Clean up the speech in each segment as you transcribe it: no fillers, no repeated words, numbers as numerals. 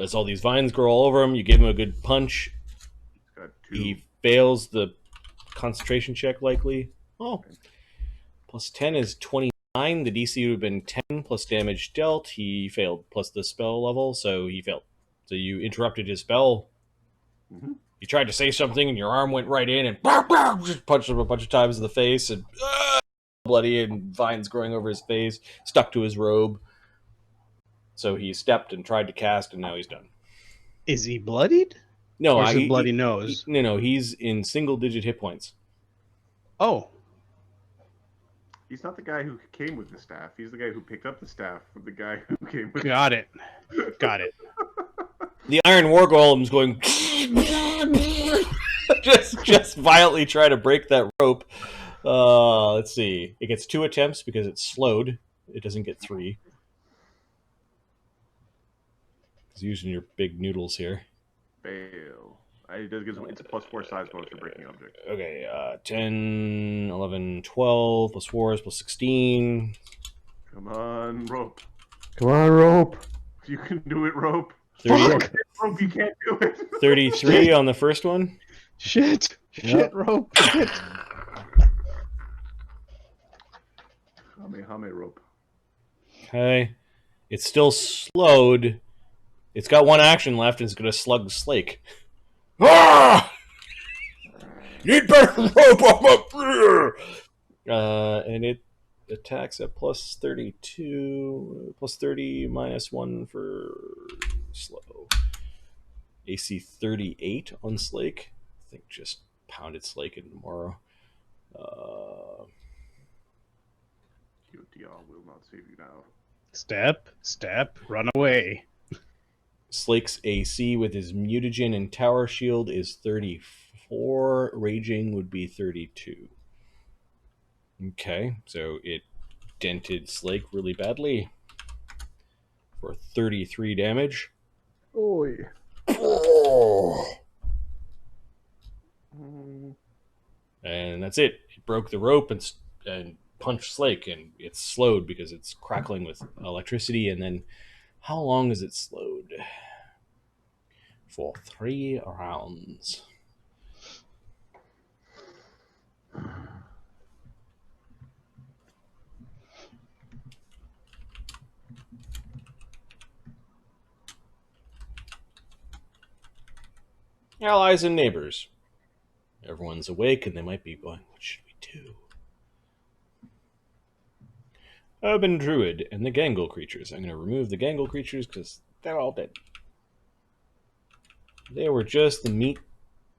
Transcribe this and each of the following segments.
as all these vines grow all over him, you give him a good punch. Got 2. He fails the concentration check likely. Oh, plus 10 is 29. The DC would have been 10 plus damage dealt. He failed plus the spell level, so he failed. So you interrupted his spell. Mm-hmm. You tried to say something, and your arm went right in and just punched him a bunch of times in the face, and bloody and vines growing over his face, stuck to his robe. So he stepped and tried to cast, and now he's done. Is he bloodied? No, or is it bloody nose? No, he's in single-digit hit points. Oh. He's not the guy who came with the staff. He's the guy who picked up the staff from the guy who came with Got it. Got it. The Iron War Golem's going just violently try to break that rope. Let's see. It gets 2 attempts because it's slowed. It doesn't get 3. He's using your big noodles here. Fail. It's a +4 size bonus for breaking object. Okay, 10, 11, 12, plus 4 is plus 16. Come on, rope. Come on, rope. You can do it, rope. 30, Rope, you can't do it. 33 on the first one. Shit. Shit, rope. Shit. Hame rope. Okay. It's still slowed. It's got 1 action left and it's going to slug Slake. Ah! Need better rope! And it attacks at plus 32, plus 30, minus 1 for slow. AC 38 on Slake. I think just pounded Slake in tomorrow. QTR will not save you now. Step, run away. Slake's AC with his mutagen and tower shield is 34. Raging would be 32. Okay, so it dented Slake really badly for 33 damage. Oi. And that's it. It broke the rope and punched Slake, and it's slowed because it's crackling with electricity. And then, how long is it slowed? For 3 rounds. Allies and neighbors. Everyone's awake and they might be going, what should we do? Urban Druid and the Gangle creatures. I'm going to remove the Gangle creatures because they're all dead. They were just the meat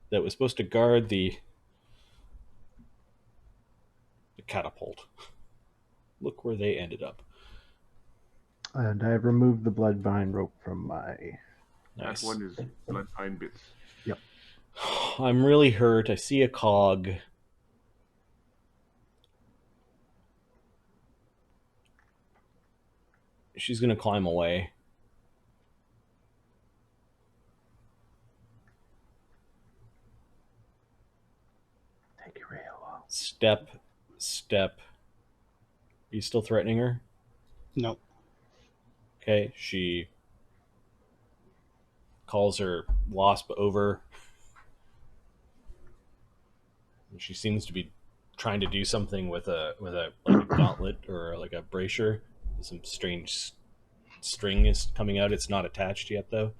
that was supposed to guard the catapult. Look where they ended up. And I have removed the bloodvine rope from my... Nice. That one is bloodvine bits. Yep. I'm really hurt. I see a cog. She's going to climb away. Take your rail. Step. Are you still threatening her? No. Okay, she calls her wasp over. She seems to be trying to do something with a like a gauntlet or like a bracer. Some strange string is coming out. It's not attached yet, though.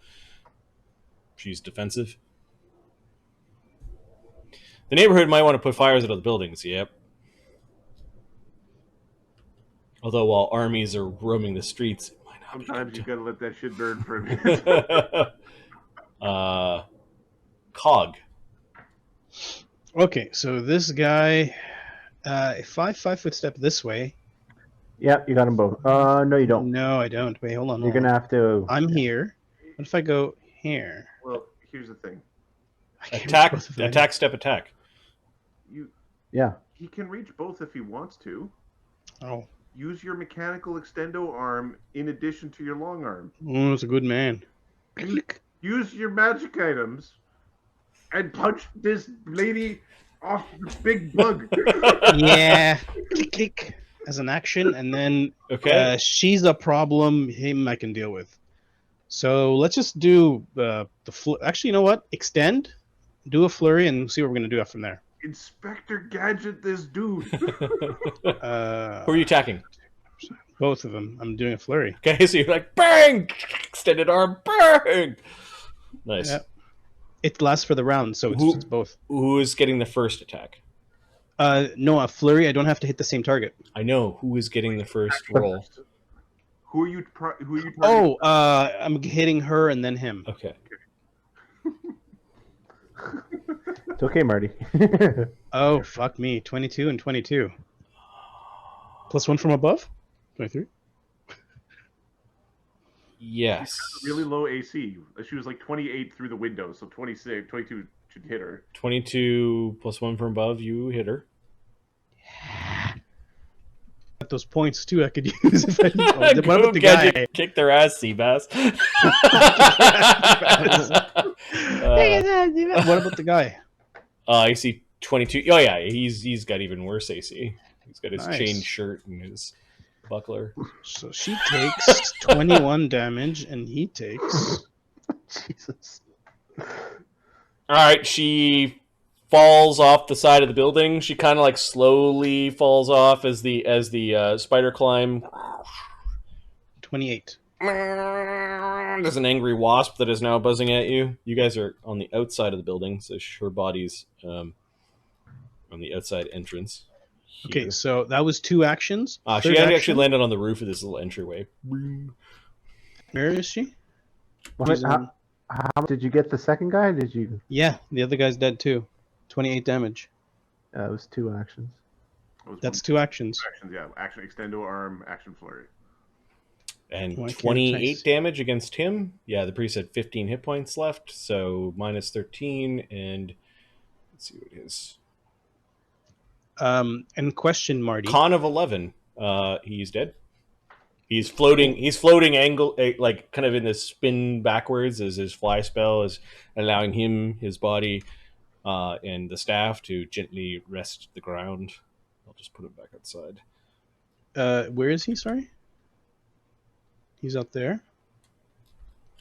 She's defensive. The neighborhood might want to put fires out of the buildings. Yep. Although while armies are roaming the streets, it might not sometimes be you gotta let that shit burn for a minute. Cog. Okay, so this guy, if I 5-foot step this way. Yep, you got them both. No, you don't. No, I don't. Wait, hold on. You're gonna have to. I'm here. What if I go here? Well, here's the thing. Attack, step, attack. Yeah. He can reach both if he wants to. Oh. Use your mechanical extendo arm in addition to your long arm. Oh, that's a good man. Use your magic items and punch this lady off the big bug. Yeah. Click, click. As an action, and then Okay. She's a problem. Him I can deal with. So let's just do actually, you know what? Extend, do a flurry, and see what we're gonna do from there. Inspector Gadget, this dude. Who are you attacking? Both of them. I'm doing a flurry. Okay, so you're like, bang! Extended arm, bang! Nice. Yeah. It lasts for the round, so it's both. Who is getting the first attack? No, a flurry. I don't have to hit the same target. I know. Who is getting the first roll? Who are you targeting? Oh, I'm hitting her and then him. Okay. It's okay, Marty. Oh, fuck me. 22 and 22. Plus 1 from above? 23? Yes. Really low AC. She was like 28 through the window, so 26, 22 should hit her. 22 plus 1 from above, you hit her. Got those points too I could use if I what Go about the Gadget, guy? kick their ass, Seabass. What about the guy? AC 22. Oh yeah, he's got even worse AC. He's got his Nice. chain shirt and his buckler. So she takes 21 damage and he takes... Jesus. All right, she falls off the side of the building. She kind of like slowly falls off as the spider climb. 28. There's an angry wasp that is now buzzing at you. You guys are on the outside of the building, so her body's on the outside entrance. Here. Okay, so that was 2 actions. She Third actually action? landed on the roof of this little entryway. Where is she? What, how did you get the second guy? Did you? Yeah, the other guy's dead too. 28 damage. It was 2 actions. That's 2 actions. Actions, yeah. Action extendo arm, action flurry. And Oh, I can't 28 trace. damage against him. Yeah, the priest had 15 hit points left, so minus 13, and let's see what it is. And question, Marty. Con of 11. He's dead. He's floating angle, like kind of in this spin backwards as his fly spell is allowing him, his body, and the staff to gently rest the ground. I'll just put it back outside. Where is he? Sorry. He's up there.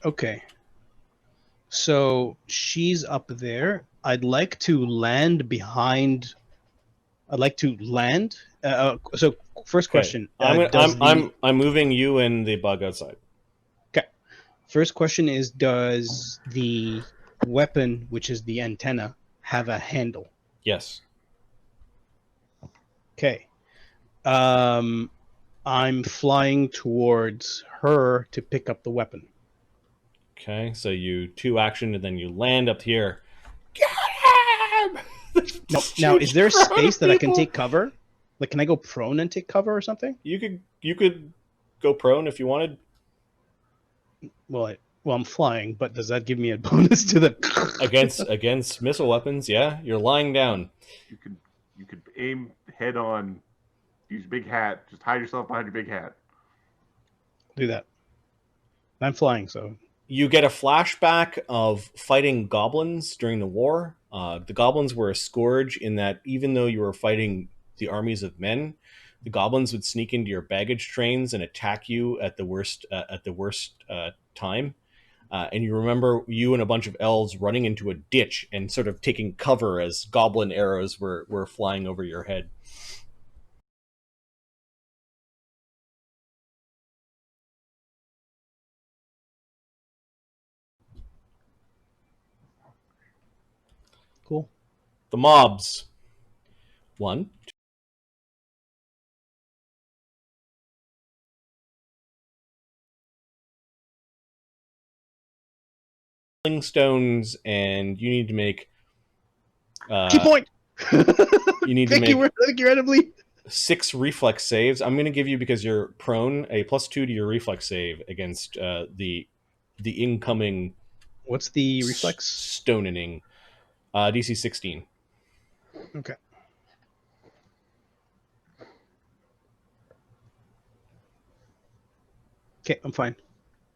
Okay. So she's up there. I'd like to land behind. I'd like to land. So first question. I'm moving you and the bug outside. Okay. First question is: does the weapon, which is the antenna, have a handle? Yes. Okay. I'm flying towards her to pick up the weapon. Okay, so you 2 action and then you land up here. Get him! Now, is there a space that I can take cover? Like, can I go prone and take cover or something? You could go prone if you wanted. Well, I'm flying, but does that give me a bonus to the against missile weapons? Yeah, you're lying down. You could aim head on. Use big hat. Just hide yourself behind your big hat. do that? I'm flying, so You get a flashback of fighting goblins during the war. The goblins were a scourge in that even though you were fighting the armies of men, the goblins would sneak into your baggage trains and attack you at the worst time. And you remember you and a bunch of elves running into a ditch and sort of taking cover as goblin arrows were flying over your head. cool. The mobs. 1, 2 stones, and you need to make Key point. you need to Thank you make incredibly. 6 reflex saves. I'm going to give you, because you're prone, a +2 to your reflex save against the incoming What's the reflex? stoning. DC 16. Okay. Okay, I'm fine.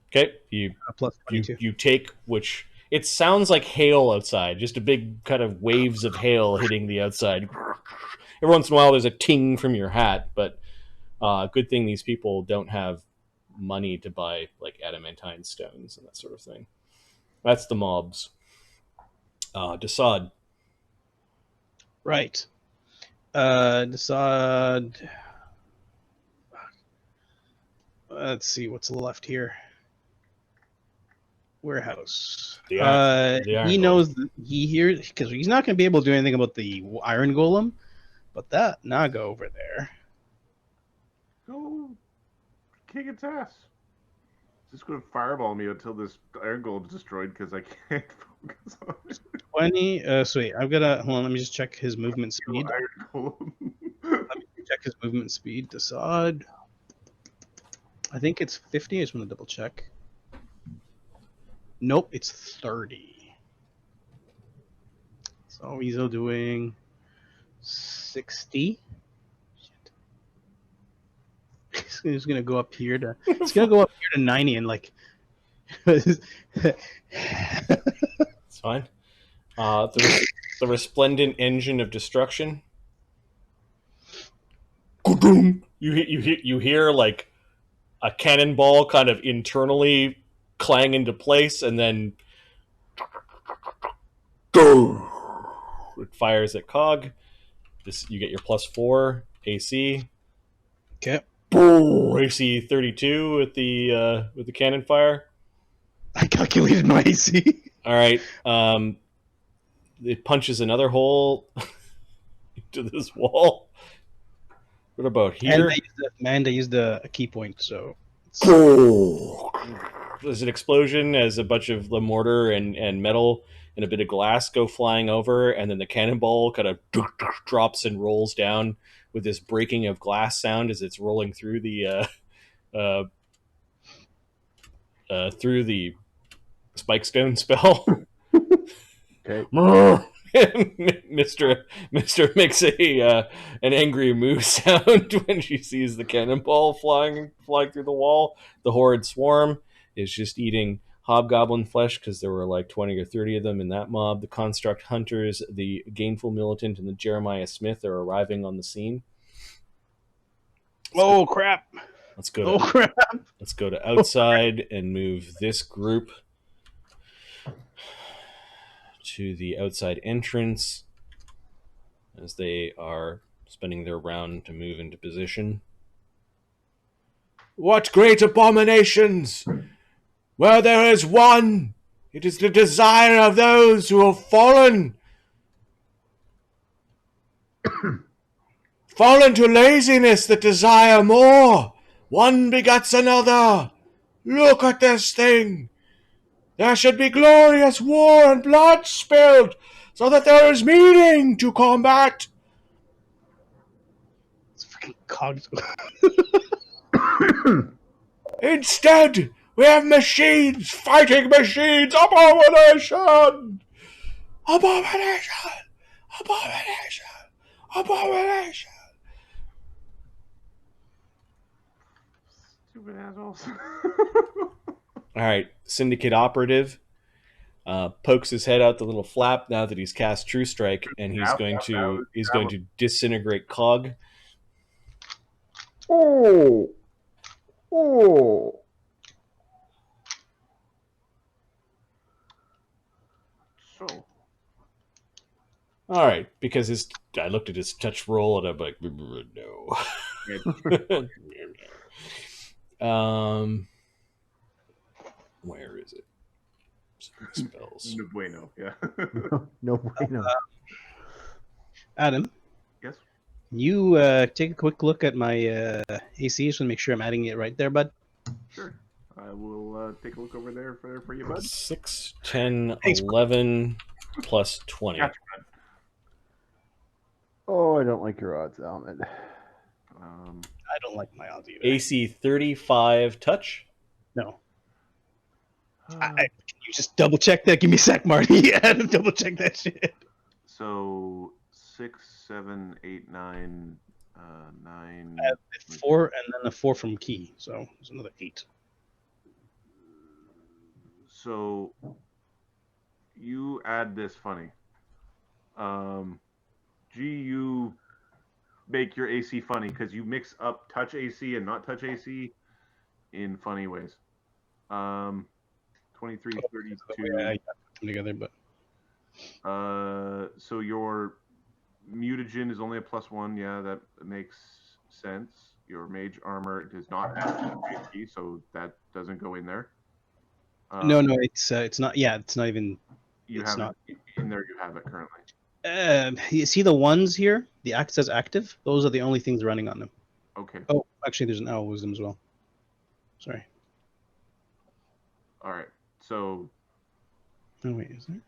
Okay, you Plus 22. you take, which it sounds like hail outside, just a big kind of waves of hail hitting the outside. Every once in a while there's a ting from your hat, but good thing these people don't have money to buy like adamantine stones and that sort of thing. That's the mobs. Desaad. Right. Desaad. Let's see what's left here. Warehouse. The iron He golem. knows he hears because he's not going to be able to do anything about the iron golem, but that naga over there. Go kick its ass. It's just going to fireball me until this iron golem's destroyed because I can't focus on it. 20. So wait, I've got to hold on. Let me just check his movement speed. Iron golem. Let me check his movement speed. Desaad. I think it's 50. I just want to double check. Nope, it's 30. So he's doing 60. Shit. He's gonna go up here to. It's gonna go up here to 90 and like. It's fine. The resplendent engine of destruction. You hear like a cannonball kind of internally clang into place, and then it fires at Cog. You get your +4 AC. Okay. AC 32 with the cannon fire. I calculated my AC. All right. It punches another hole into this wall. What about here? And I used a key point, so. There's an explosion as a bunch of the mortar and metal and a bit of glass go flying over, and then the cannonball kind of drops and rolls down with this breaking of glass sound as it's rolling through the spike stone spell. Okay. Mister makes an angry moo sound when she sees the cannonball flying through the wall. The horrid swarm is just eating hobgoblin flesh because there were like 20 or 30 of them in that mob. The construct hunters, the gainful militant, and the Jeremiah Smith are arriving on the scene. Oh crap! Let's go. Oh crap! Let's go to outside and move this group to the outside entrance as they are spending their round to move into position. What great abominations! Where there is one, it is the desire of those who have fallen. Fallen to laziness that desire more. One begets another. Look at this thing. There should be glorious war and blood spilled, so that there is meaning to combat. It's freaking cogs. Instead, we have machines fighting machines. Abomination! Abomination! Abomination! Abomination! Stupid assholes. All right, Syndicate Operative pokes his head out the little flap now that he's cast True Strike, and he's going to disintegrate Cog. Oh. So, All right, because I looked at his touch roll and I'm like, no. Where is it? Spells. no bueno, yeah. No bueno. Adam, Yes. you take a quick look at my AC just to make sure I'm adding it right there, bud. Sure. I will take a look over there for you, bud. 6, 10, Thanks, 11, plus 20. Gotcha, Oh, I don't like your odds, Almond. I don't like my odds either. AC 35 touch. No. Can you just double check that? Give me a sec, Marty. Adam, double check that shit. So 6, 7, 8, 9, 9. 4 and then a 4 from Key, so there's another 8. So you add this funny. You make your AC funny because you mix up touch AC and not touch AC in funny ways. 23, 32. Yeah, I got them together, but So your mutagen is only a +1. Yeah, that makes sense. Your mage armor does not have AP, so that doesn't go in there. no, it's not. Yeah, it's not even. You it's have not. it in there. You have it currently. You see the ones here? The act as active. Those are the only things running on them. Okay. Oh, actually, there's an owl wisdom as well. Sorry. All right. So. Oh wait, is there?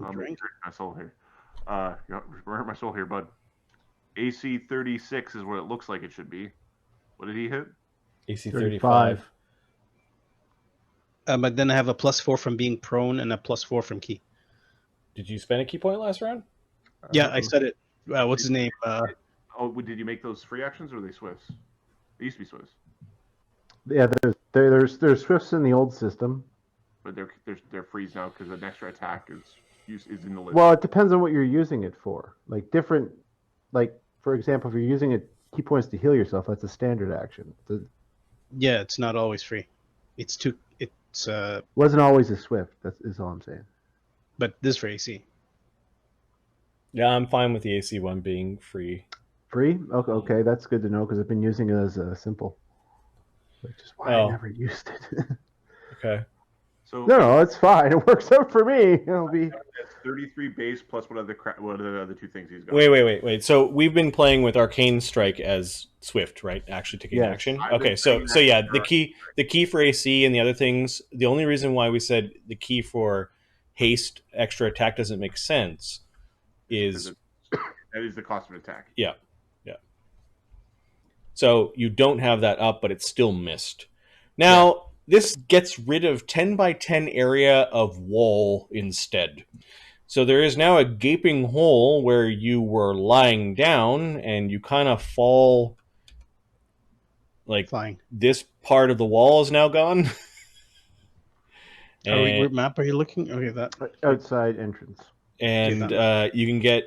I'm Drink? hurting my soul here. You're hurting my soul here, bud. AC 36 is what it looks like it should be. What did he hit? AC 35. 35. But then I have a +4 from being prone and a +4 from key. Did you spend a key point last round? Yeah, I said it. What's his name? Oh, did you make those free actions or were they Swifts? They used to be Swifts, Yeah, there's swifts in the old system. but they're freeze now because an extra attack is in the list. Well, it depends on what you're using it for. Like different, like for example, if you're using it key points to heal yourself, that's a standard action. Yeah, it's not always free. It's too. It's Wasn't always a swift. Is all I'm saying. but this for AC. Yeah, I'm fine with the AC one being free. Free? Okay, that's good to know because I've been using it as a simple, which is why I never used it. Okay. So No, it's fine. It works out for me. It'll be. That's 33 base plus what are the other two things he's got? Wait. So we've been playing with Arcane Strike as Swift, right? Actually taking Yes. action. I've Okay, been so playing yeah, that the key for AC and the other things. The only reason why we said the key for haste extra attack doesn't make sense is That is the cost of an attack. yeah. So you don't have that up, but it's still missed. Now this gets rid of 10 by 10 area of wall instead. So there is now a gaping hole where you were lying down and you kind of fall, like Flying. this part of the wall is now gone. What map are you looking? Okay, that. Outside entrance. And Okay, you can get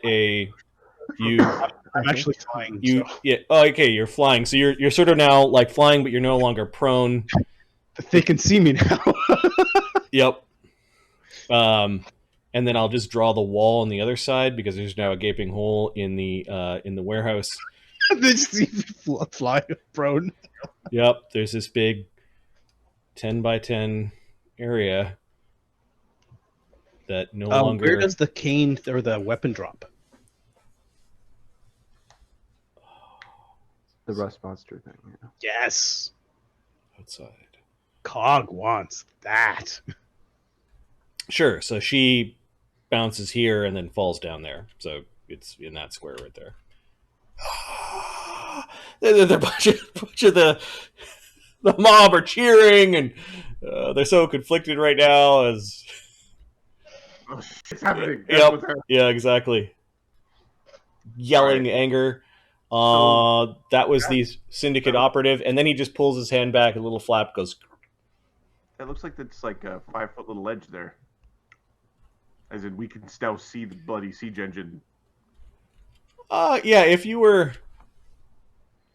I'm actually flying. okay, you're flying. So you're sort of now like flying, but you're no longer prone. They can see me now. Yep. And then I'll just draw the wall on the other side because there's now a gaping hole in the warehouse. They just see me fly prone. Yep, there's this big 10 by 10 area that no longer. Where does the cane or the weapon drop? The rust monster thing. Yeah. Yes. Outside. Cog wants that. Sure. So she bounces here and then falls down there. So it's in that square right there. They're a bunch of the mob are cheering and they're so conflicted right now as. Oh, shit's happening. Yep. Yeah, exactly. Yelling anger. That was the syndicate operative, and then he just pulls his hand back, a little flap goes. It looks like it's like a 5-foot little ledge there. As in, we can now see the bloody siege engine. Yeah, if you were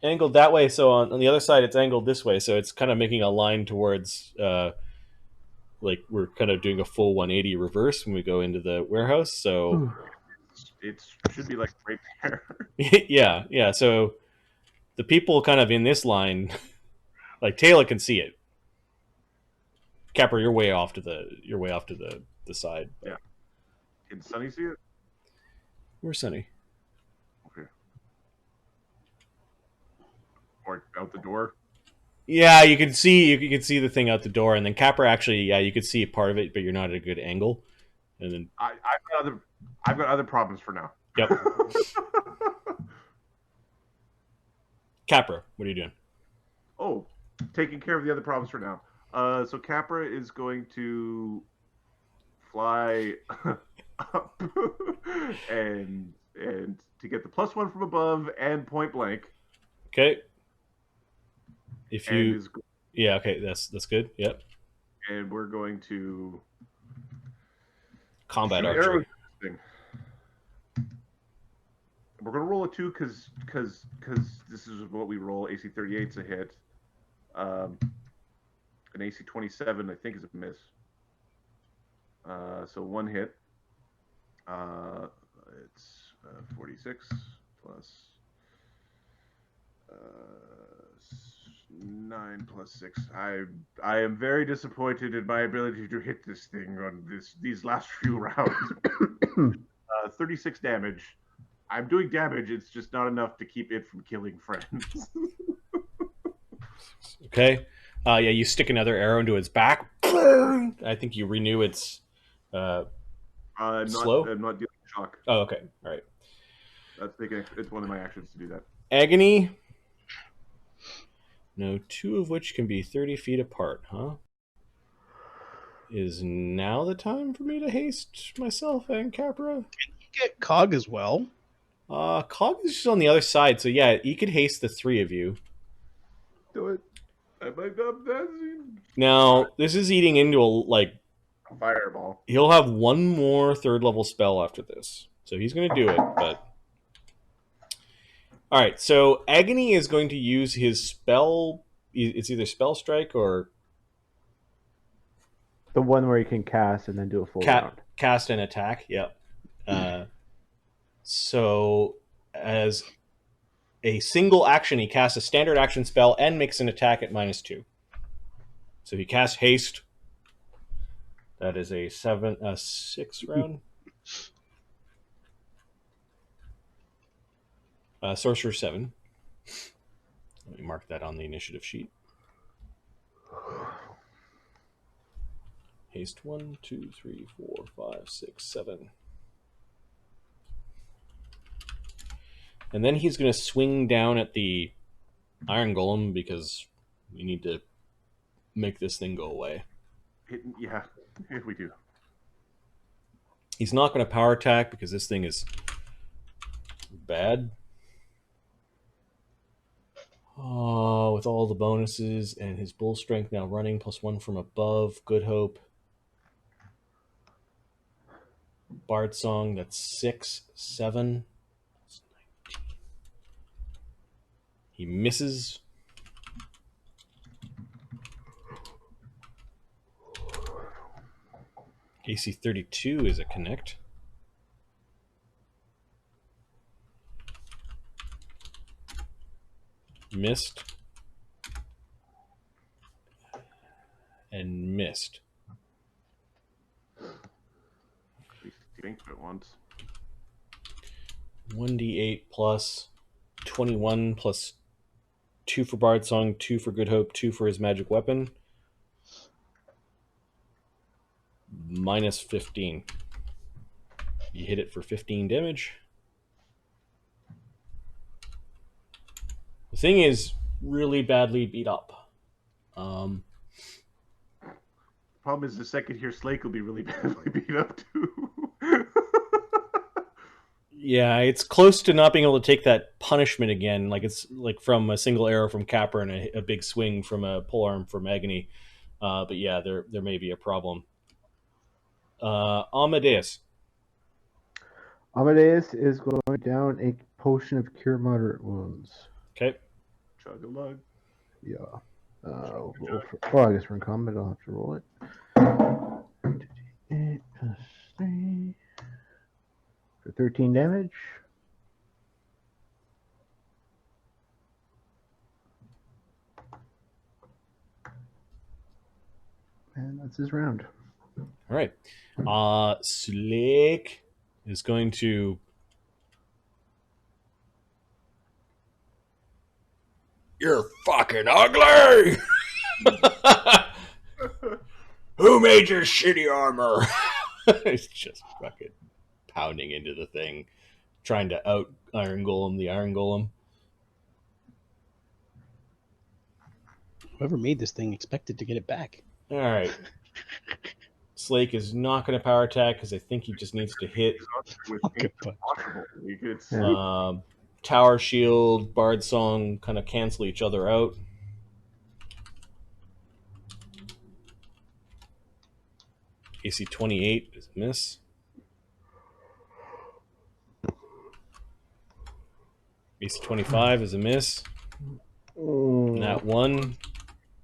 angled that way, so on the other side it's angled this way, so it's kind of making a line towards, like we're kind of doing a full 180 reverse when we go into the warehouse, so... It should be like right there. yeah, so the people kind of in this line, like Taylor can see it. Capra, you're way off to the side. But... Yeah. Can Sunny see it? Where's Sunny? Okay. Or out the door? Yeah, you can see the thing out the door, and then Capra actually, yeah, you could see part of it, but you're not at a good angle. And then I've got other problems for now. Yep. Capra, what are you doing? Oh, taking care of the other problems for now. So Capra is going to fly up and to get the +1 from above and point blank. Okay. If you, yeah, okay, that's good. Yep. And we're going to combat archery. We're gonna roll a 2 because this is what we roll. AC 38's a hit. An AC 27 I think is a miss. So 1 hit. It's 46 plus 9 plus 6. I am very disappointed in my ability to hit this thing on these last few rounds. 36 damage. I'm doing damage. It's just not enough to keep it from killing friends. Okay. Yeah, you stick another arrow into its back. I think you renew its slow. I'm not dealing shock. Oh, okay. All right. It's one of my actions to do that. Agony. No, 2 of which can be 30 feet apart, huh? Is now the time for me to haste myself and Capra? You get Cog as well. Cog is just on the other side, so yeah, you could haste the 3 of you. Do it. I might not dancing. Now, this is eating into a Fireball. He'll have 1 more 3rd level spell after this, so he's going to do it. But all right, so Agony is going to use his spell. It's either Spell Strike or The one where you can cast and then do a full round. cast and attack. Yep. So as a single action, he casts a standard action spell and makes an attack at -2. So he casts haste. That is a 6 round. Sorcerer 7. Let me mark that on the initiative sheet. Haste 1, 2, 3, 4, 5, 6, 7. And then he's going to swing down at the Iron Golem because we need to make this thing go away. Yeah, we do. He's not going to power attack because this thing is bad. Oh, with all the bonuses and his bull strength now running, +1 from above, Good Hope. Bard Song, that's 6, 7. That's 19. He misses. AC 32 is a connect. Missed. And missed. At least think of it once. 1d8 plus 21 plus 2 for Bard Song, 2 for Good Hope, 2 for his magic weapon. -15. You hit it for 15 damage. The thing is really badly beat up. Problem is, the second here, Slake will be really badly beat up too. Yeah, it's close to not being able to take that punishment again. Like it's like from a single arrow from Capra and a big swing from a polearm from Agony. But yeah, there may be a problem. Amadeus. Amadeus is going down a potion of cure moderate wounds. Okay. Chug a lug. Yeah. I guess we're in combat. I'll have to roll it. 8 plus 3 for 13 damage. And that's his round. All right. Slake is going to... You're fucking ugly! Who made your shitty armor? It's just fucking pounding into the thing, trying to out Iron Golem the Iron Golem. Whoever made this thing expected to get it back. All right. Slake is not going to power attack because I think he just needs to hit. Okay, but It's Tower Shield, Bard Song kind of cancel each other out. AC 28 is a miss. AC 25 is a miss. That one.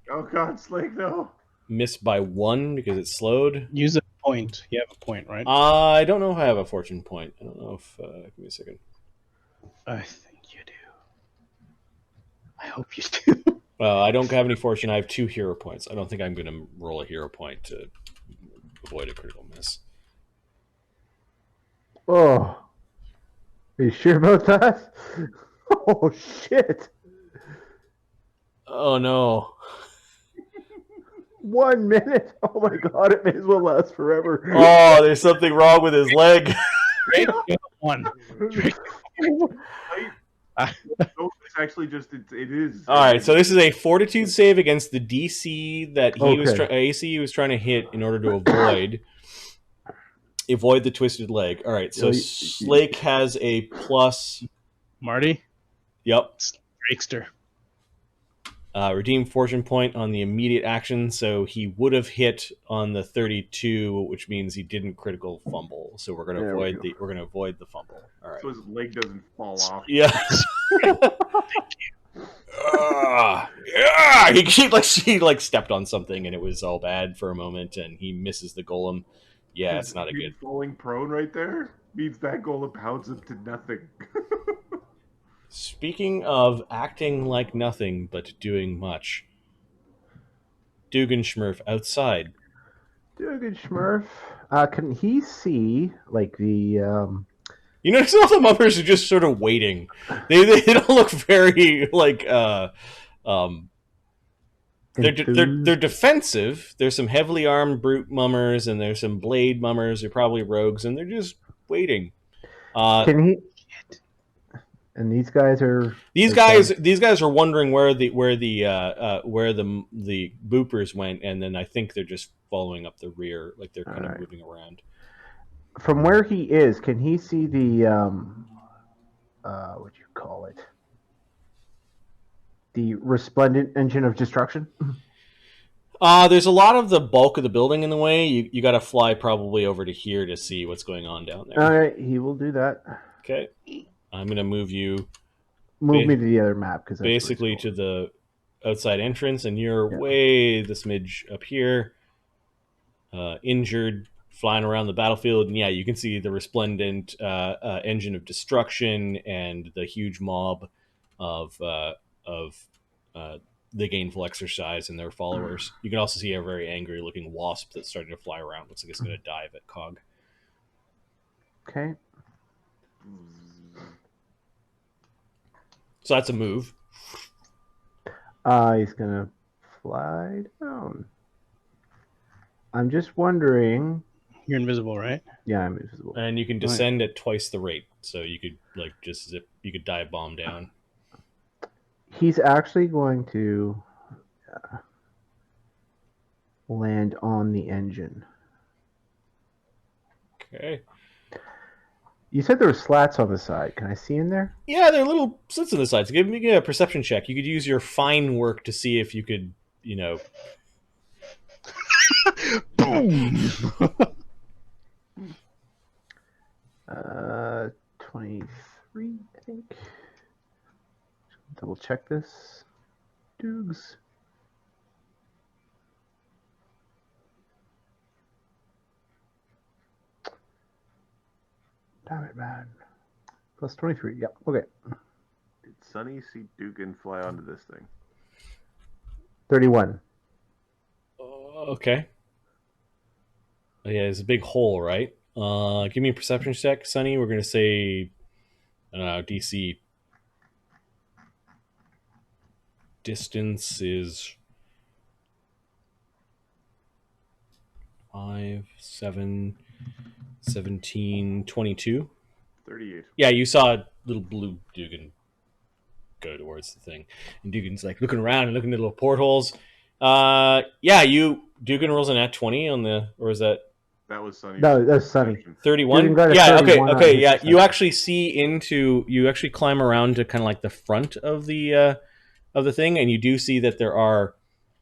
Oh God, Slake, no. Missed by 1 because it's slowed. Use a point. You have a point, right? I don't know if I have a fortune point. I don't know if... give me a second. I think you do. I hope you do. Well, I don't have any fortune. I have 2 hero points. I don't think I'm going to roll a hero point to avoid a critical miss. Oh. Are you sure about that? Oh, shit. Oh, no. 1 minute. Oh, my God. It may as well last forever. Oh, there's something wrong with his leg. Drake, you have one. Drake. No, it's actually just it is. All right, so this is a fortitude save against the DC that he was AC he was trying to hit in order to avoid the twisted leg. All right, so Slake has a plus. Marty? Yep. Drakester. Redeem fortune point on the immediate action, so he would have hit on the 32, which means he didn't critical fumble. So we're gonna avoid the fumble. All right. So his leg doesn't fall off. Yeah. Yeah. He stepped on something and it was all bad for a moment, and he misses the golem. Yeah, it's not a good. Falling prone right there means that golem pounds him to nothing. Speaking of acting like nothing but doing much, Dugganschmirph outside. Dugganschmirph. Can he see like the? You notice all the mummers are just sort of waiting. They don't look very like they're defensive. There's some heavily armed brute mummers and there's some blade mummers. They're probably rogues and they're just waiting. Can he? And these guys are these guys are wondering where the boopers went, and then I think they're just following up the rear, like they're kind of moving around. From where he is, can he see the what do you call it? The resplendent engine of destruction? There's a lot of the bulk of the building in the way. You got to fly probably over to here to see what's going on down there. All right, he will do that. Okay. I'm going to move you... Move me to the other map. Cause basically to the outside entrance, and you're way the smidge up here. Injured, flying around the battlefield. And yeah, you can see the resplendent engine of destruction and the huge mob of the Gainful Exercise and their followers. You can also see a very angry-looking wasp that's starting to fly around. Looks like it's going to dive at Cog. Okay. So that's a move. He's gonna fly down. I'm just wondering. You're invisible, right? Yeah, I'm invisible. And you can descend at twice the rate, so you could just zip. You could dive bomb down. He's actually going to land on the engine. Okay. You said there were slats on the side. Can I see in there? Yeah, there are little slits on the sides. Give me a perception check. You could use your fine work to see if you could, Boom! 23, I think. Double check this. Doogs. Damn it, man. Plus 23. Yep. Okay. Did Sonny see Duggan fly onto this thing? 31. Okay. Yeah, there's a big hole, right? Give me a perception check, Sonny. We're gonna say, I don't know, DC distance is 5, 7, 17, 22. 38. Yeah, you saw a little blue Duggan go towards the thing. And Duggan's like looking around and looking at little portholes. Duggan rolls an at 20 on the, or is that? That was Sonny. No, that's Sonny. 31? Yeah, okay. Yeah, you actually you actually climb around to kind of like the front of the thing, and you do see that there are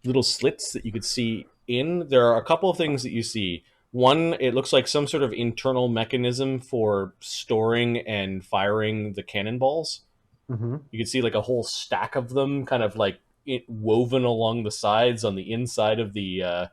little slits that you could see in. There are a couple of things that you see. One, it looks like some sort of internal mechanism for storing and firing the cannonballs. Mm-hmm. You can see like a whole stack of them, kind of like woven along the sides on the inside of the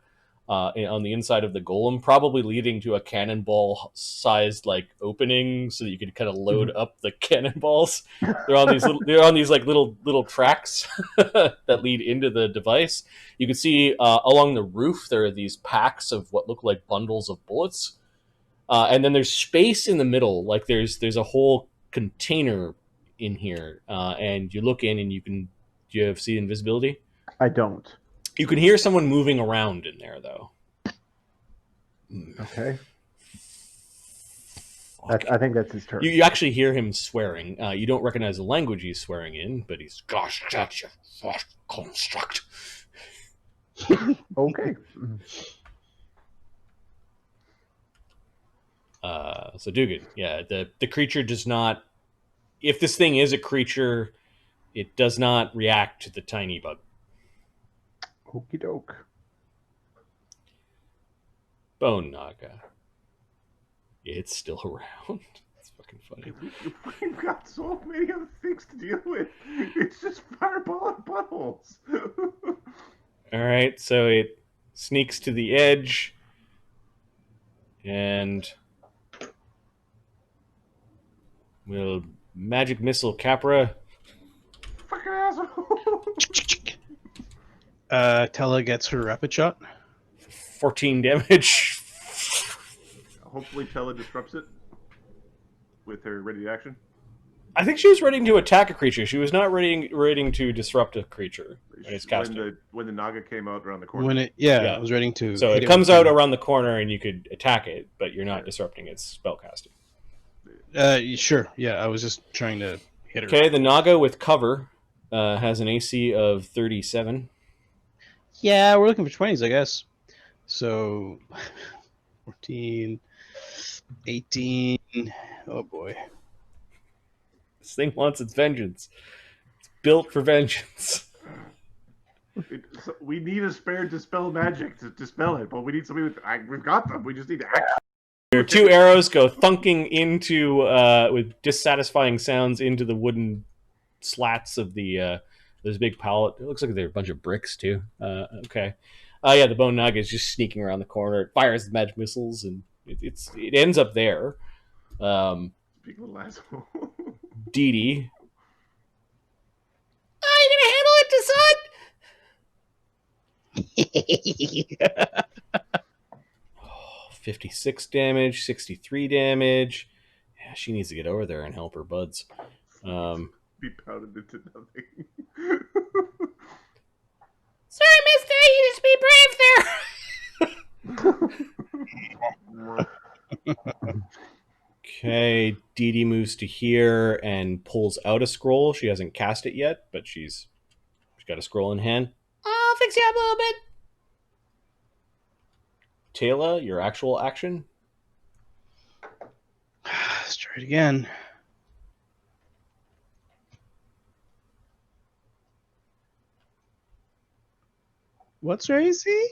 golem, probably leading to a cannonball-sized like opening, so that you could kind of load up the cannonballs. They're on these like little tracks that lead into the device. You can see along the roof there are these packs of what look like bundles of bullets, and then there's space in the middle. Like there's a whole container in here, and you look in and do you see invisibility? I don't. You can hear someone moving around in there, though. Okay. I think that's his turn. You actually hear him swearing. You don't recognize the language he's swearing in, but he's "Gosh, that's a fast construct." Okay. So Duggan, yeah, the creature does not. If this thing is a creature, it does not react to the tiny bug. Okie doke. Bone Naga. It's still around. It's fucking funny. We've got so many other things to deal with. It's just fireball and buttholes. All right, so it sneaks to the edge and will magic missile Capra. Fucking asshole. Tella gets her rapid shot. 14 damage. Hopefully Tella disrupts it with her ready action. I think she was ready to attack a creature. She was not ready to disrupt a creature. When it's casted. When the Naga came out around the corner. I was ready to. So it comes out around the corner and you could attack it, but you're not disrupting its spellcasting. Sure. Yeah, I was just trying to hit her. Okay, the Naga with cover has an AC of 37. Yeah, we're looking for 20s, I guess. So 14, 18. Oh boy. This thing wants its vengeance. It's built for vengeance. We need a spare dispel magic to dispel it, but we need somebody with. We've got them. We just need to act. Your two arrows go thunking into, with dissatisfying sounds, into the wooden slats of the. There's a big pallet. It looks like they're a bunch of bricks too. Okay. Yeah, the Bone Naga is just sneaking around the corner. It fires the magic missiles, and it ends up there. Big little asshole. Dee Dee. Are you gonna handle it, son? 56 damage, 63 damage. Yeah, she needs to get over there and help her buds. Be pounded into nothing. Sorry, mister, you just be brave there. Okay, Dee Dee moves to here and pulls out a scroll. She hasn't cast it yet, but she's got a scroll in hand. I'll fix you up a little bit. Taylor, your actual action? Let's try it again. What's her AC?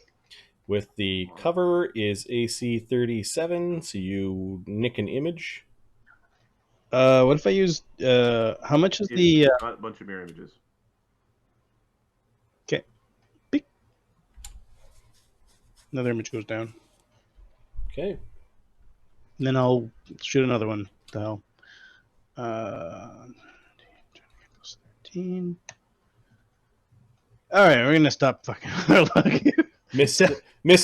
With the cover is AC 37, so you nick an image. What if I use how much is the Not a bunch of mirror images. okay. Beep. Another image goes down. Okay. And then I'll shoot another one. What the hell? 13. All right, we're gonna stop fucking looking. Miss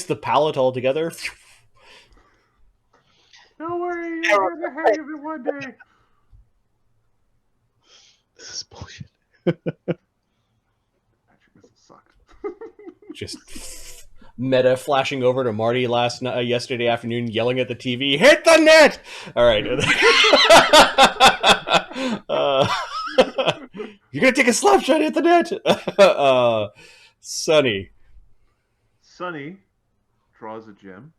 the pallet altogether. Don't worry, you're gonna hang of it one day. This is bullshit. Magic missiles suck. Just meta flashing over to Marty yesterday afternoon, yelling at the TV, "Hit the net!" All right. You're gonna take a slap shot at the net. Sonny. Sonny draws a gem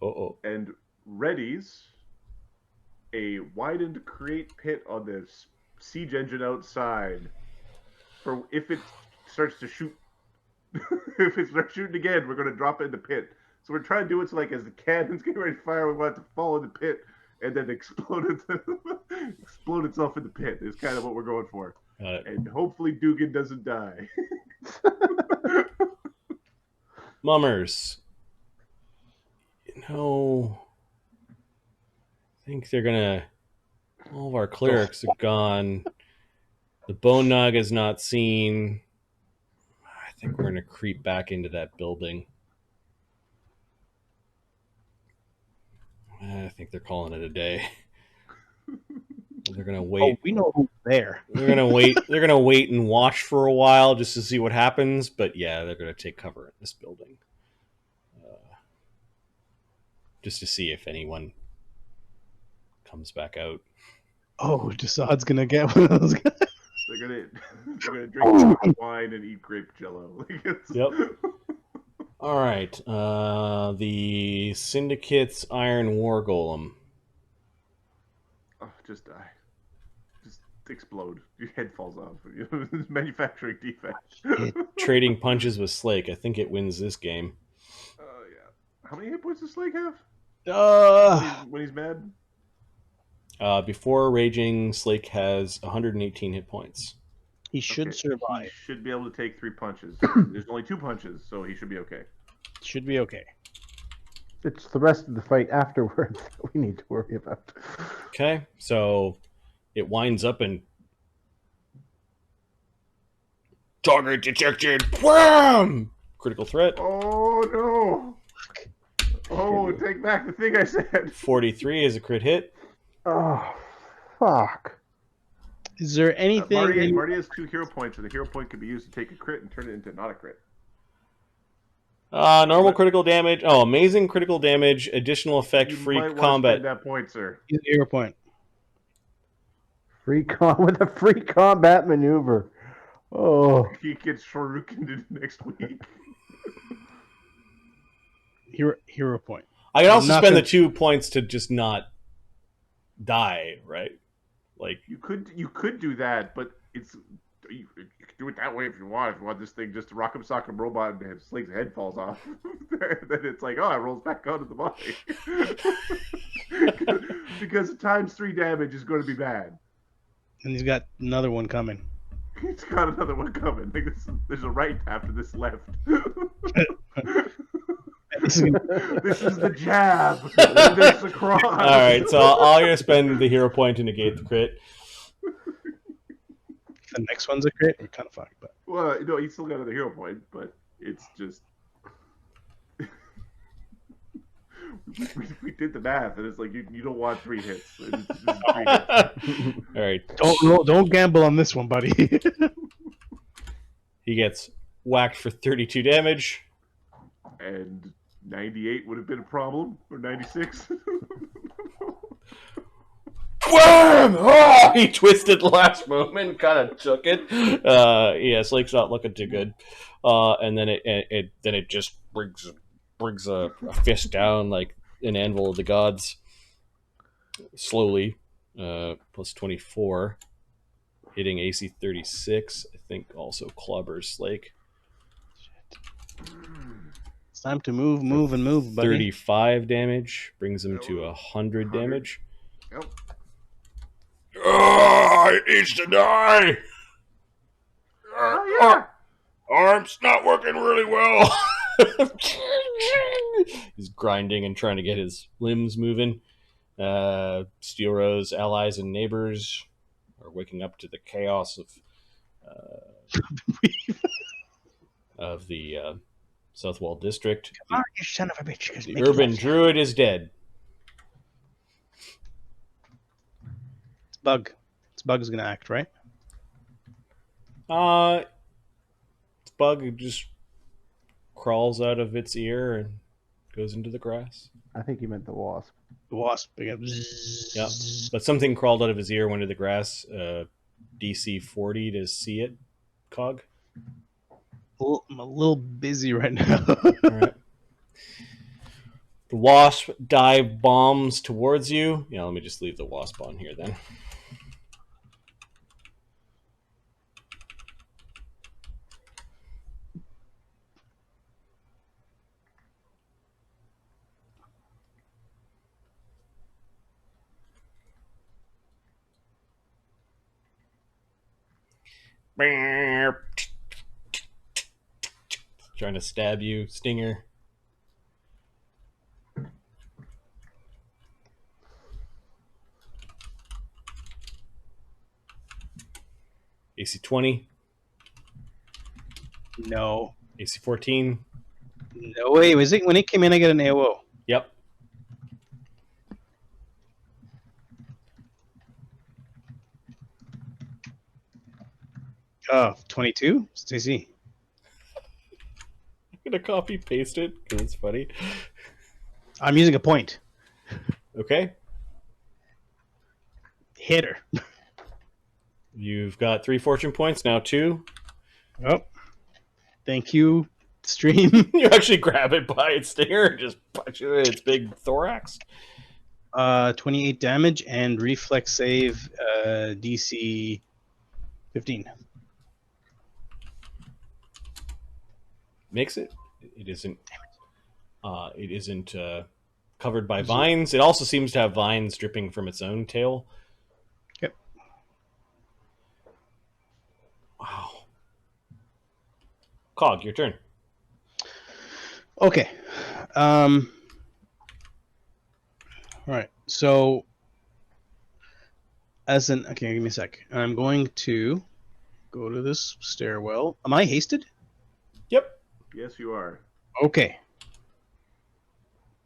Uh-oh. and readies a widened crate pit on the siege engine outside for if it starts to shoot. If it starts shooting again, we're going to drop it in the pit. So we're trying to do it so, like, as the cannon's getting ready to fire, we want it to fall in the pit and then explode itself in the pit. Is kind of what we're going for, and hopefully Duggan doesn't die. Mummers. I think they're gonna. All of our clerics are gone. The bone naga is not seen. I think we're gonna creep back into that building. I think they're calling it a day. They're gonna wait. Oh, we know who's there. They're gonna wait. They're gonna wait and watch for a while just to see what happens. But yeah, they're gonna take cover in this building, just to see if anyone comes back out. Oh, Desaad's gonna get one of those guys. They're gonna drink wine and eat grape jello. Yep. All right. The Syndicate's Iron War Golem. Oh, just die. Just explode. Your head falls off. It's manufacturing defect. Trading punches with Slake. I think it wins this game. Yeah. How many hit points does Slake have? When he's mad? Before raging, Slake has 118 hit points. He should survive. He should be able to take 3 punches. There's only 2 punches, so he should be okay. Should be okay. It's the rest of the fight afterwards that we need to worry about. Okay, so it winds up and target detected. Wham! Critical threat. Oh no! Oh, take back the thing I said. 43 is a crit hit. Oh, fuck. Is there anything? Marty has 2 hero points, and the hero point can be used to take a crit and turn it into not a crit. Normal critical damage. Oh, amazing critical damage. Additional effect. You Free might want to combat. spend that point, sir. Use the hero point. With a free combat maneuver. Oh. He gets shurikened next week. Hero point. I can also Not spend gonna- the 2 points to just not die, right? Like You could do that, but you can do it that way if you want. If you want this thing just to rock'em sock'em robot and Slake's head falls off, then it's like, oh, it rolls back onto the body. Because times 3 damage is going to be bad. And he's got another one coming. He's got another one coming. Like there's a right after this left. This is the jab. There's the cross. all right, so I'm gonna spend the hero point to negate the crit. The next one's a crit. We're kind of fucked, but Well, no, he's still got another hero point, but it's just we did the math, and it's like you don't want 3 hits. It's just 3 hits. All right, don't gamble on this one, buddy. he gets whacked for 32 damage. And 98 would have been a problem, or 96. Wham! Oh, he twisted last moment, kind of took it. Yeah, Slake's not looking too good. And then it just brings a fist down like an anvil of the gods. Slowly, plus 24, hitting AC 36. I think also clobbers Slake. It's time to move, buddy. 35 damage brings him to 100 damage. Yep. Oh, it needs to die. Oh, yeah. Arm's not working really well. He's grinding and trying to get his limbs moving. Steelrose allies and neighbors are waking up to the chaos of the Southwall district. Come on, you son of a bitch. The urban druid is dead. Bug is gonna act, right? Bug just crawls out of its ear and goes into the grass. I think you meant the wasp. The wasp. Yeah, but something crawled out of his ear, went into the grass. DC 40 to see it. Cog. I'm a little busy right now. All right. The wasp dive bombs towards you. Yeah, let me just leave the wasp on here then. Trying to stab you, stinger. AC 20. No. AC 14. No way. Was it when it came in? I got an AOO. Yep. Oh, 22? Stacy. I'm gonna copy paste it because it's funny. I'm using a point. Okay. Hit her. You've got 3 fortune points, now 2. Oh. Thank you, stream. You actually grab it by its stinger and just punch it in its big thorax. 28 damage and reflex save DC 15. Makes it. It isn't. Covered by vines. It also seems to have vines dripping from its own tail. Yep. Wow. Cog, your turn. Okay. All right. So, okay, give me a sec. I'm going to go to this stairwell. Am I hasted? Yep. Yes, you are. Okay.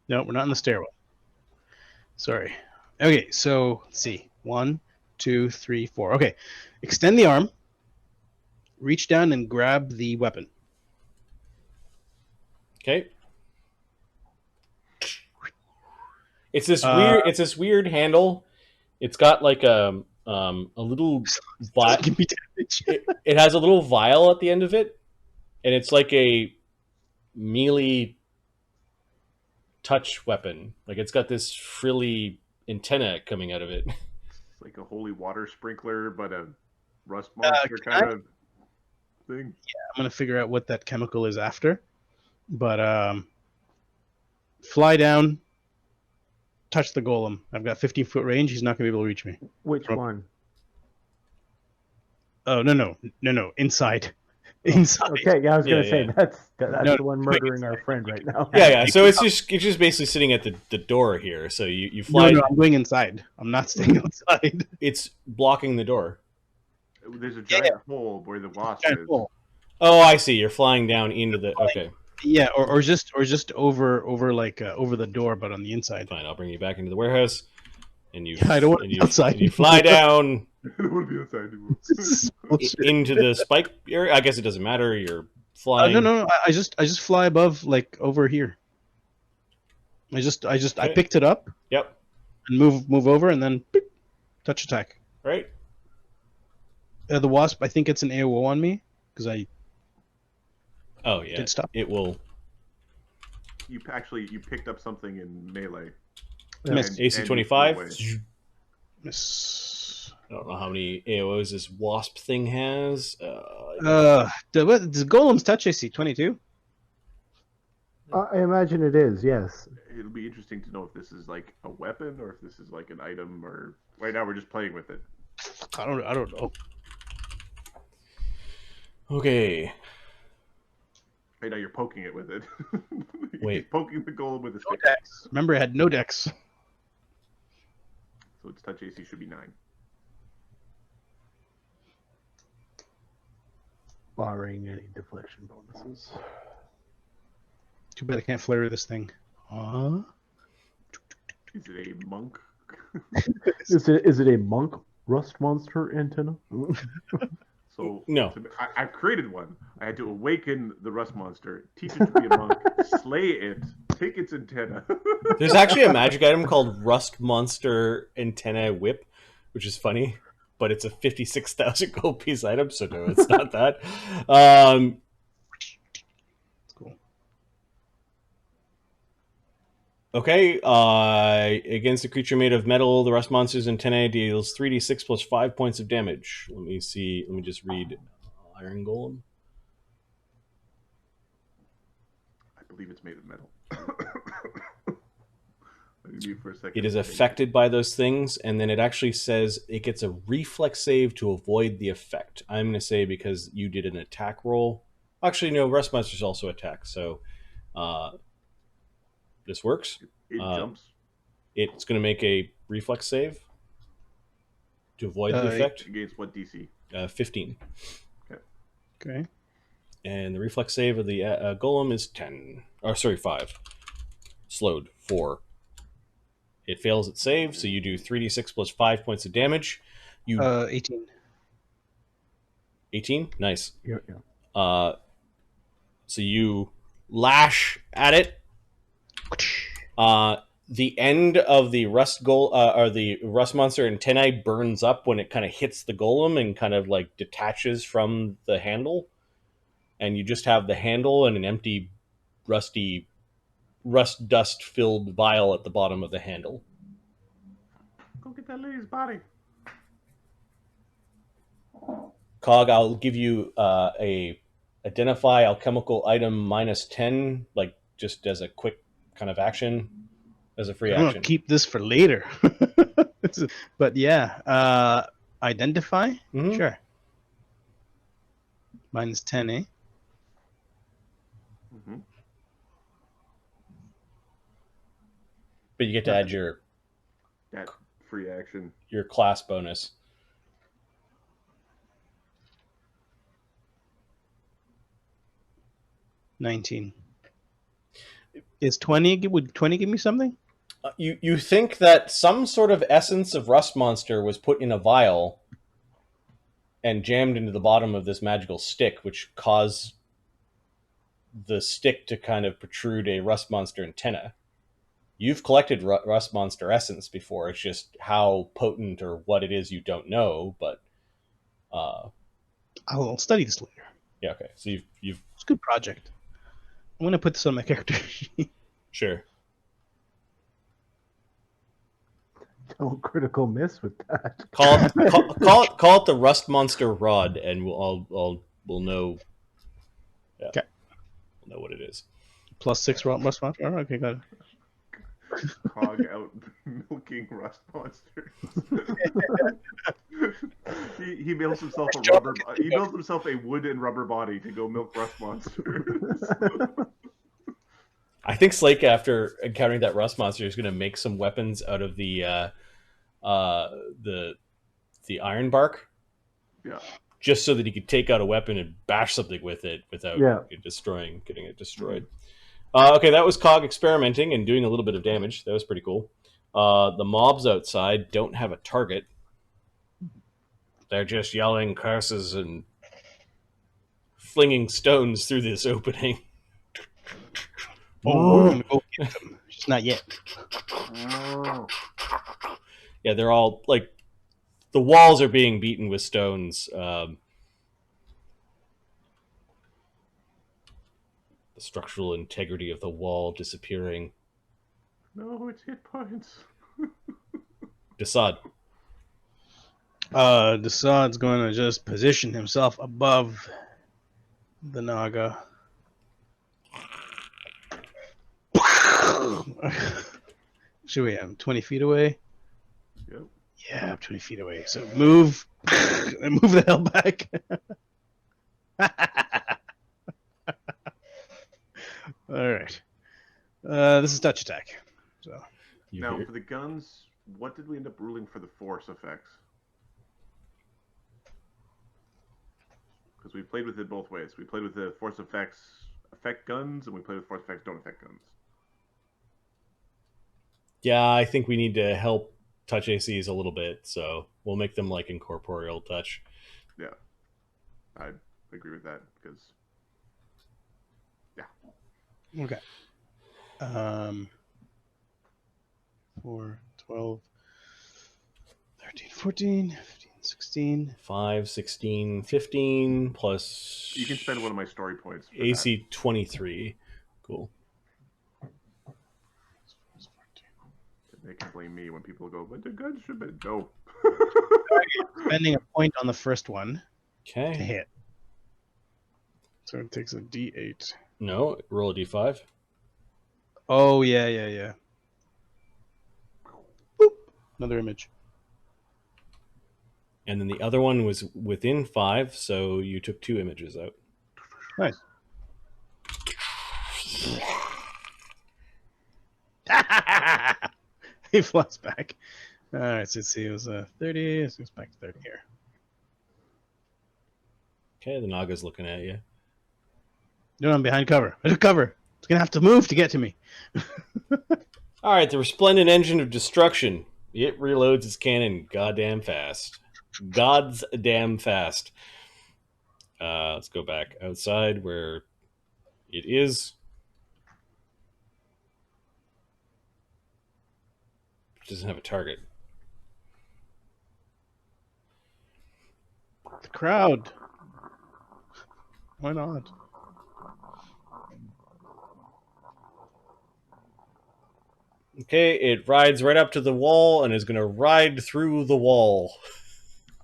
No, we're not in the stairwell. Sorry. Okay, so let's see. 1, 2, 3, 4. Okay. Extend the arm. Reach down and grab the weapon. Okay. It's this weird handle. It's got like a little vial. Give me damage. It has a little vial at the end of it, and it's like a melee touch weapon. Like it's got this frilly antenna coming out of it. It's like a holy water sprinkler, but a rust monster kind of thing. Yeah, I'm gonna figure out what that chemical is after. But fly down, touch the golem. I've got 15-foot range. He's not gonna be able to reach me. Which one? Oh no! Inside. Inside. Okay, yeah, I was gonna say yeah. that's No, the one murdering our friend right now. Yeah. So it's just basically sitting at the door here. So you fly. No, I'm going inside. I'm not staying outside. It's blocking the door. There's a giant hole where the wasp is. Oh, I see. You're flying down into the. Okay. Yeah, or just over over the door, but on the inside. Fine. I'll bring you back into the warehouse, and you. I don't want to be outside. And you fly down I don't want to be outside anymore. into the spike area. I guess it doesn't matter. You're flying. No. I just fly above, like over here. I picked it up. Yep. And move over, and then beep, touch attack. Right. The wasp, I think it's an AOO on me because I. Oh yeah. Did stop. It will. You picked up something in melee. Missed. AC 25. Miss. I don't know how many AOs this wasp thing has. Does golem's touch AC 22? I imagine it is. Yes. It'll be interesting to know if this is like a weapon or if this is like an item. Or right now we're just playing with it. I don't know. Okay. Right now you're poking it with it. Wait. Poking the golem with a No stick. dex. Remember, I had no dex. So its touch AC should be 9. Barring any deflection bonuses. Too bad I can't flare this thing. Is it a monk? Is it a monk rust monster antenna? So No. I created one. I had to awaken the rust monster, teach it to be a monk, slay it, take its antenna. There's actually a magic item called Rust Monster Antenna Whip, which is funny, but it's a 56,000 gold piece item, so no, it's not that. Cool. Okay, against a creature made of metal, the Rust Monster's antennae deals 3d6 plus 5 points of damage. Let me see. Let me just read Iron Golem. I believe it's made of metal. You for a second. It is affected by those things, and then it actually says it gets a reflex save to avoid the effect. I'm going to say because you did an attack roll. Actually, no, Rust Monsters also attack, so this works. It jumps. It's going to make a reflex save to avoid the effect. Against what DC? 15. Okay. And the reflex save of the golem is 10. Oh, sorry, 5. Slowed, 4. It fails its save, so you do 3d6 plus 5 points of damage. 18. 18? Nice. Yeah. So you lash at it. The end of the rust or the rust monster antennae burns up when it kind of hits the golem and kind of like detaches from the handle, and you just have the handle and an empty, rusty, rust dust filled vial at the bottom of the handle. Go get that lady's body. Cog, I'll give you a identify alchemical item minus 10, like just as a quick kind of action, as a free I'm action. gonna keep this for later. But yeah, identify. Mhm. Sure. Minus 10, eh? Mm-hmm. But you get to add your That free action. class bonus. $19. Is 20? Would 20 give me something? You think that some sort of essence of rust monster was put in a vial and jammed into the bottom of this magical stick, which caused the stick to kind of protrude a rust monster antenna. You've collected rust monster essence before. It's just how potent or what it is you don't know, but I'll study this later. yeah, okay. So you've It's a good project. I'm gonna put this on my character sheet. sure. Don't critical miss with that. Call it the rust monster rod, and we'll know. Yeah, Okay. we'll know what it is. +6 rust monster. Oh, okay, got it. Cog out milking rust monsters. he builds himself a rubber. He builds himself a wood and rubber body to go milk rust monsters. I think Slake, after encountering that rust monster, is going to make some weapons out of the iron bark. Yeah. Just so that he could take out a weapon and bash something with it without getting it destroyed. Okay, that was Cog experimenting and doing a little bit of damage. That was pretty cool. The mobs outside don't have a target. They're just yelling curses and flinging stones through this opening. Oh, we're gonna go get them. Just not yet. Oh. Yeah, they're all like the walls are being beaten with stones. The structural integrity of the wall disappearing. No, it's hit points. Desaad. Desaad's going to just position himself above the naga. Should we am 20 feet away? Yep. Yeah, I'm 20 feet away. So move and move the hell back. All right. This is touch attack. So Now, for the guns, what did we end up ruling for the force effects? Because we played with it both ways. We played with the force effects affect guns, and we played with force effects don't affect guns. Yeah, I think we need to help touch ACs a little bit, so we'll make them like incorporeal touch. Yeah, I agree with that because, yeah. okay. 4, 12, 13, 14, 15, 16. 5, 16, 15, plus... You can spend one of my story points. For AC 23. Cool. They can blame me when people go, but the guns should be... No. Spending a point on the first one to Okay. hit. So it takes a D8. No, roll a D5. Oh, yeah. Another image. And then the other one was within 5, so you took 2 images out. Nice. He flies back. All right, so let's see. It was 30. Let's go back to 30 here. Okay, the Naga's looking at you. No, I'm behind cover. I took cover. It's gonna have to move to get to me. All right, the resplendent engine of destruction. It reloads its cannon goddamn fast. God's damn fast. Let's go back outside where it is. It doesn't have a target. The crowd. Why not? Okay, it rides right up to the wall and is going to ride through the wall.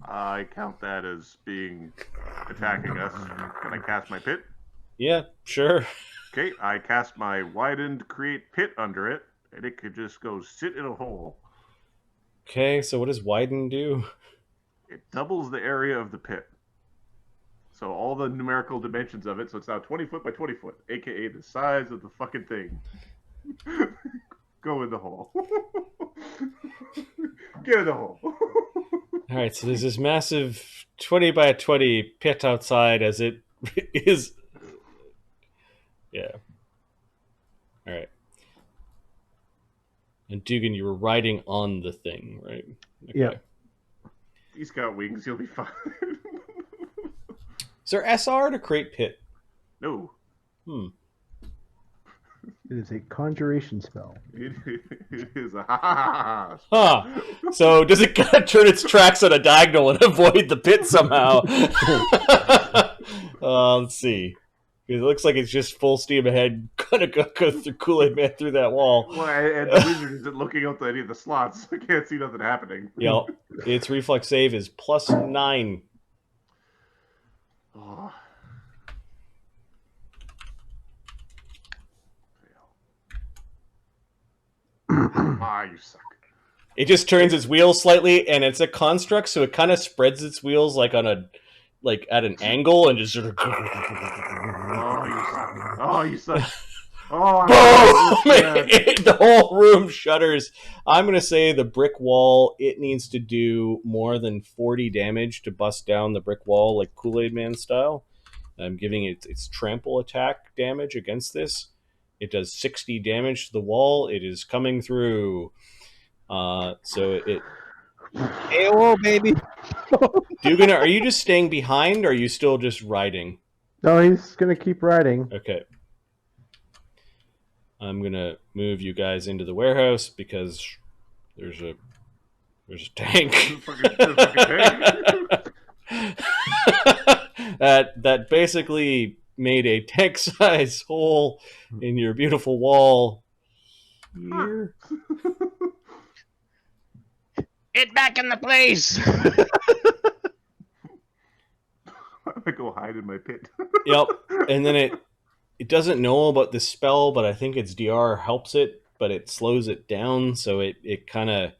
I count that as being attacking us. Can I cast my pit? Yeah, sure. Okay, I cast my widened create pit under it, and it could just go sit in a hole. Okay, so what does widen do? It doubles the area of the pit. So all the numerical dimensions of it, so it's now 20 foot by 20 foot, aka the size of the fucking thing. Go in the hole. Get in the hole. All right, so there's this massive 20 by 20 pit outside as it is. Yeah. All right. And Duggan, you were riding on the thing, right? Okay. Yeah. He's got wings, he'll be fine. Is there SR to create pit? No. It is a conjuration spell. It is a ha. Huh. So does it turn its tracks on a diagonal and avoid the pit somehow? Let's see. It looks like it's just full steam ahead, gonna go through Kool-Aid Man through that wall. Well, and the wizard isn't looking out any of the slots. I can't see nothing happening. Yep. Its reflex save is +9. Oh. You suck. It just turns its wheels slightly, and it's a construct, so it kind of spreads its wheels like at an angle, and just sort of. Oh, you suck. Oh, The whole room shudders. I'm gonna say the brick wall. It needs to do more than 40 damage to bust down the brick wall, like Kool-Aid Man style. I'm giving it its trample attack damage against this. It does 60 damage to the wall. It is coming through. So it. AOO, baby. Duggan, are you just staying behind, or are you still just riding? No, he's gonna keep riding. Okay. I'm gonna move you guys into the warehouse because there's a tank. that basically made a tank-size hole in your beautiful wall here. Get back in the place. I go hide in my pit. Yep. And then it doesn't know about this spell, but I think its DR helps it, but it slows it down, so it kind of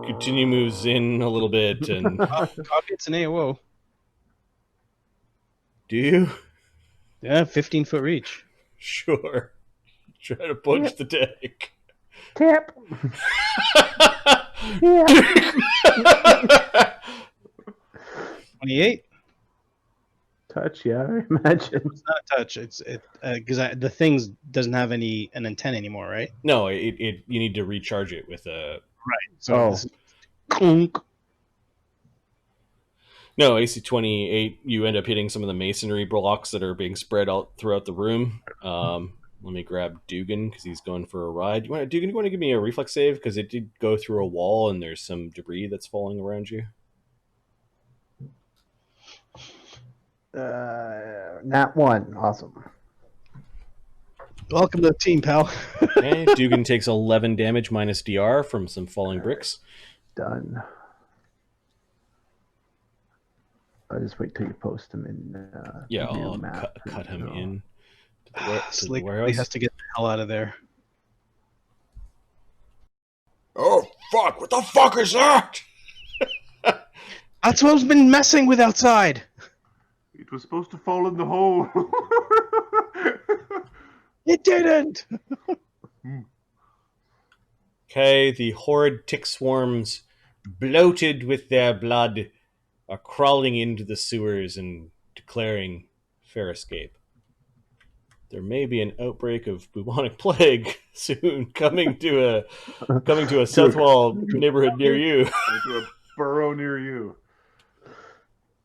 continue moves in a little bit. And It's an AOO. do you? Yeah, 15-foot reach. Sure. Try to punch the tank. Tap. Yeah. 28. Touch, yeah, I imagine. It's not a touch. It's because the things doesn't have an antenna anymore, right? No, you need to recharge it with a. So clunk. No, AC 28. You end up hitting some of the masonry blocks that are being spread out throughout the room. Let me grab Duggan because he's going for a ride. Duggan, you want to give me a reflex save because it did go through a wall and there's some debris that's falling around you. Nat 1. Awesome. Welcome to the team, pal. Okay, Duggan takes 11 damage minus DR from some falling bricks. Done. I'll just wait till you post him in. Yeah, the I'll map. cut him in. To the Slick really warehouse. has to get the hell out of there. Oh, fuck! What the fuck is that? That's what I've been messing with outside. It was supposed to fall in the hole. It didn't. Okay, the horrid tick swarms, bloated with their blood, are crawling into the sewers and declaring fair escape. There may be an outbreak of bubonic plague soon coming to a Southwall neighborhood near you. Into a burrow near you.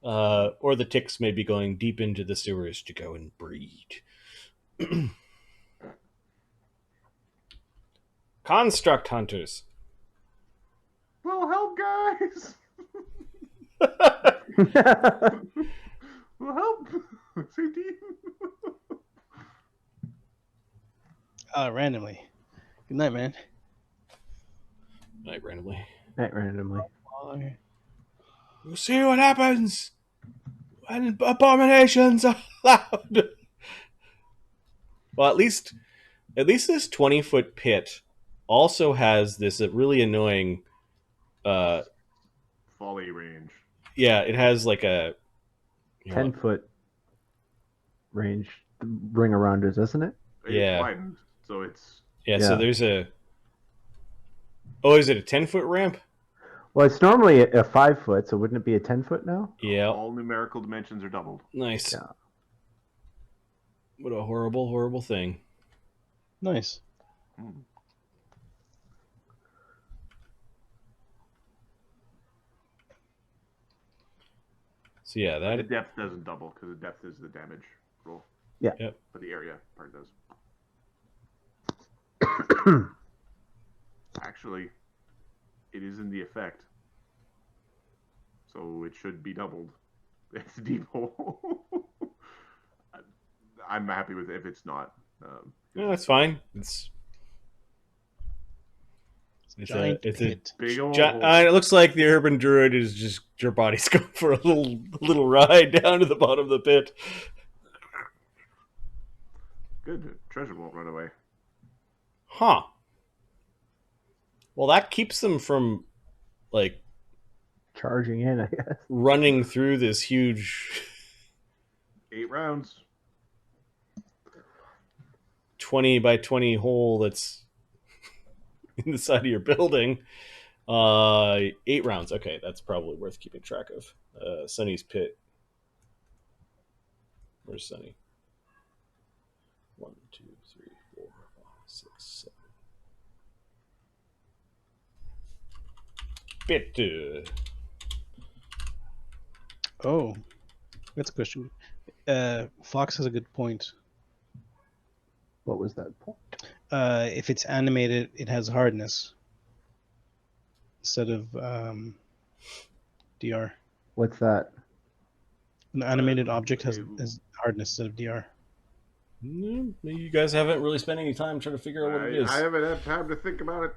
Or the ticks may be going deep into the sewers to go and breed. Construct hunters. Well, help, guys. Well, help. Safety. Randomly. Good night, man. Night randomly. Not randomly. We'll see what happens when abominations are allowed. Well, at least this 20-foot pit also has this really annoying. Folly range. Yeah, it has like a 10-foot range ring around us, isn't it? It's Yeah. widened, so it's Yeah, so there's a. Oh, is it a 10-foot ramp? Well, it's normally a 5-foot, so wouldn't it be a 10-foot now? Yeah. all numerical dimensions are doubled. Nice. Yeah. What a horrible, horrible thing. Nice. So yeah, The that. depth doesn't double because the depth is the damage roll. Yeah. Yep. But the area part does. Actually, it is in the effect. So it should be doubled. It's a deep hole. I'm happy with it if it's not. No, that's fine. It's Giant a pit. Big old it looks like the urban druid is just your body's going for a little ride down to the bottom of the pit. Good. Treasure won't run away. Huh. Well, that keeps them from like Charging in, I guess. running through this huge 8 rounds. 20 by 20 hole that's in the side of your building. 8 rounds. Okay, that's probably worth keeping track of. Sunny's pit. Where's Sunny? 1, 2, 3, 4, 5, 6, 7. Pit. Oh, that's a question. Fox has a good point. What was that point? If it's animated, it has hardness instead of DR. What's that? An animated object has hardness instead of DR. You guys haven't really spent any time trying to figure out what it is. I haven't had time to think about it.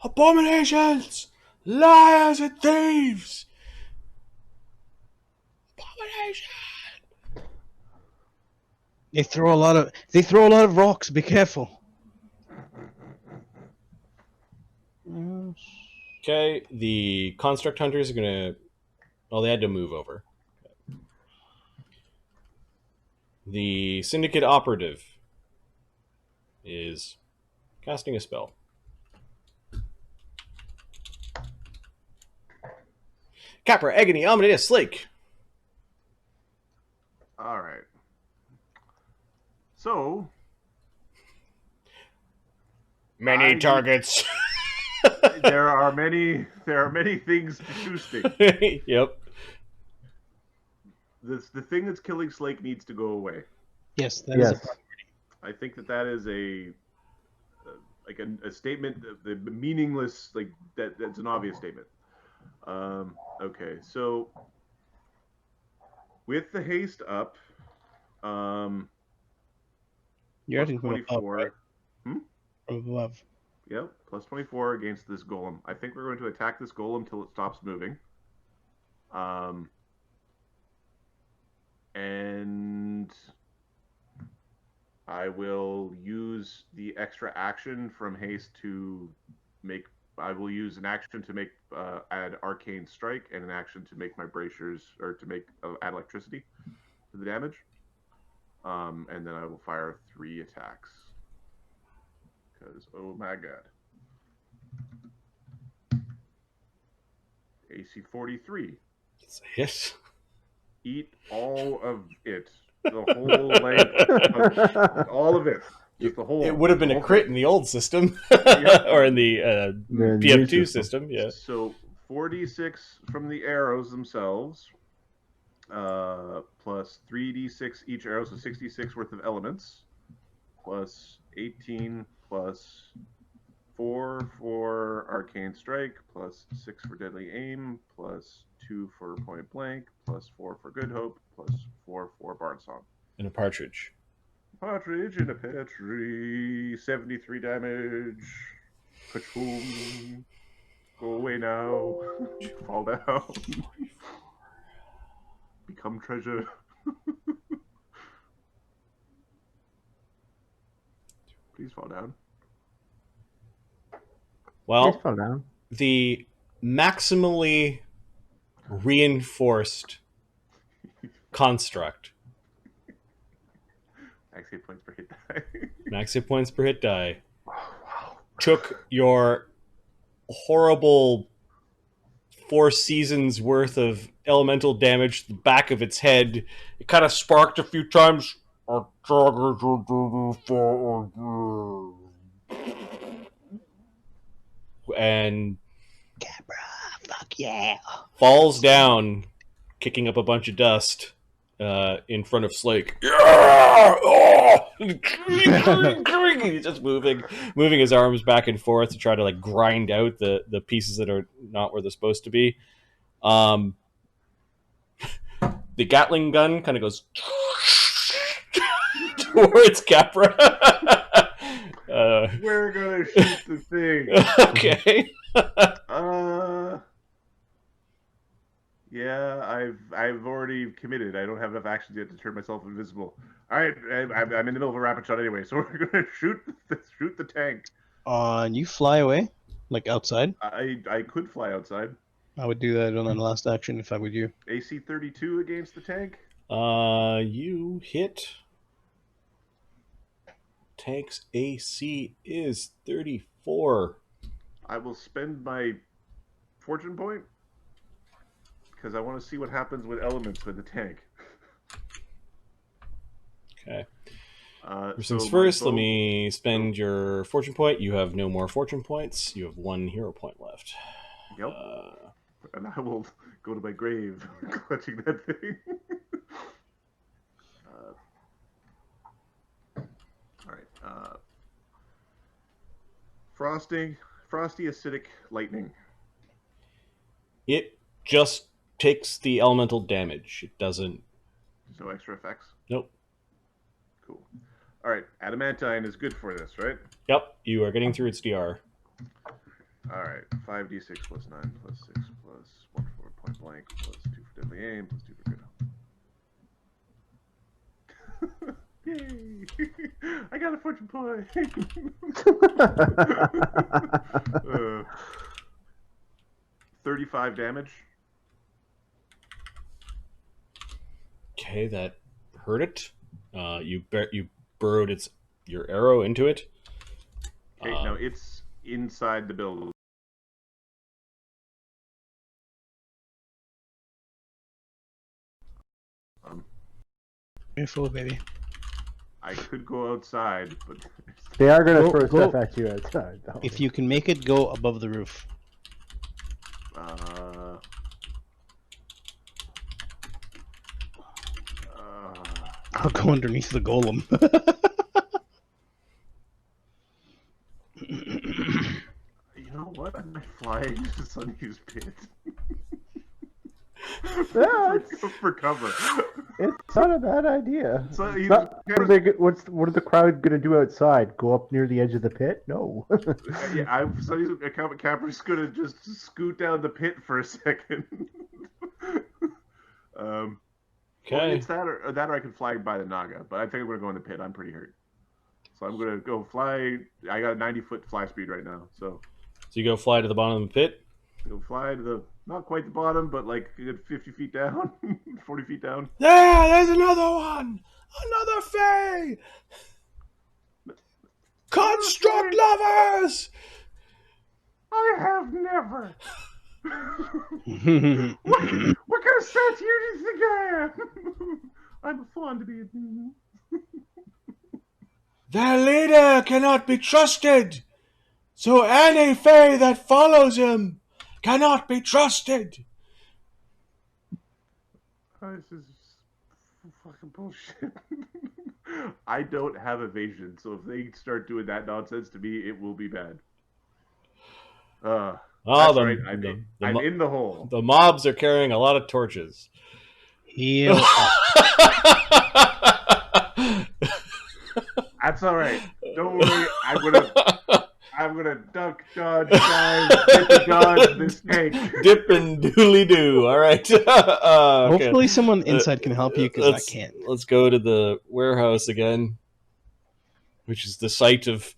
Abominations! Liars and thieves! Abomination! They throw a lot of rocks. Be careful. Okay, the construct hunters are gonna. Oh, they had to move over. The syndicate operative is casting a spell. Capra, Agony, Amadeus, Slake. All right. So Many targets. there are many things acoustic. Yep. The thing that's killing Slake needs to go away. Yes, that is. Yes. I think that is a statement, the meaningless, like that's an obvious statement. Okay, so with the haste up, You're acting from above, 24. right? From above. Yep, plus 24 against this golem. I think we're going to attack this golem till it stops moving. And I will use the extra action from haste to make. I will use an action to make add arcane strike and an action to make my bracers or to make add electricity to the damage. And then I will fire 3 attacks. Because oh my god. AC 43. It's a hit. Eat all of it. The whole length. All of it. Just the whole. It would have been a crit in the old system, or in the The new PF2 system. Yeah. So 4d6 from the arrows themselves, plus 3d6 each arrow, so 66 worth of elements, plus 18, plus 4 for arcane strike, plus 6 for deadly aim, plus 2 for point blank, plus 4 for good hope, plus 4 for bard song. And a partridge. Partridge in a pear tree, 73 damage. Ka-choom. Go away now. Fall down. Become treasure. Please fall down. Well, Please fall down. the maximally reinforced construct. Max hit points per hit die. Max hit points per hit die. Took your horrible 4 seasons worth of elemental damage to the back of its head. It kind of sparked a few times. And Capra, fuck yeah. falls down, kicking up a bunch of dust in front of Slake. He's just moving his arms back and forth to try to like grind out the pieces that are not where they're supposed to be. The Gatling gun kind of goes towards Capra. We're gonna shoot the thing. Okay. Yeah, I've already committed. I don't have enough actions yet to turn myself invisible. All right, I'm in the middle of a rapid shot anyway, so we're gonna shoot the tank. You fly away, like outside. I could fly outside. I would do that on the last action if I were you. AC 32 against the tank. You hit. Tank's AC is 34. I will spend my fortune point because I want to see what happens with elements with the tank. Okay. First So things first, my let bow- me spend your fortune point. You have no more fortune points. You have 1 hero point left. Yep. And I will go to my grave clutching that thing. All right. Frosty acidic lightning. It just takes the elemental damage. It doesn't. There's no extra effects. Nope. Cool. All right. Adamantine is good for this, right? Yep, you are getting through its DR. All right. 5d6 plus 9 plus 6 plus 1 for point blank plus 2 for deadly aim plus 2 for good hope. Yay! I got a fortune point. 35 damage. Okay, that hurt it. You burrowed your arrow into it. Okay, now it's inside the building. Careful, baby. I could go outside, but They are going to Go- throw go- stuff at you outside, though. If you can make it go above the roof. I'll go underneath the golem. you know what? I might fly into the Sunny's pit. Yeah, for cover. it's not a bad idea. So It's you not- kind of- what are the crowd going to do outside? Go up near the edge of the pit? No. Yeah, Sunny's Capra's gonna just scoot down the pit for a second. Well, Okay. it's that or I can fly by the naga, but I think I'm gonna go in the pit. I'm pretty hurt. So I'm gonna go fly. I got a 90-foot fly speed right now, so So you go fly to the bottom of the pit. go fly to the not quite the bottom, but like a good 50 feet down, 40 feet down. Yeah, there's another one. Another Fae. Construct lovers. I have never. what kind of statue do you think I am? I'm fond to be. Their leader cannot be trusted. So any Fae that follows him cannot be trusted. This is fucking bullshit. I don't have evasion, so if they start doing that nonsense to me, it will be bad. That's right. I'm in the hole. The mobs are carrying a lot of torches. Heal up. That's all right. Don't worry. I'm gonna duck, dodge, dive, dip and dodge this tank. Dip and dooley doo. All right. Okay. Hopefully someone inside can help you, because I can't. Let's go to the warehouse again, which is the site of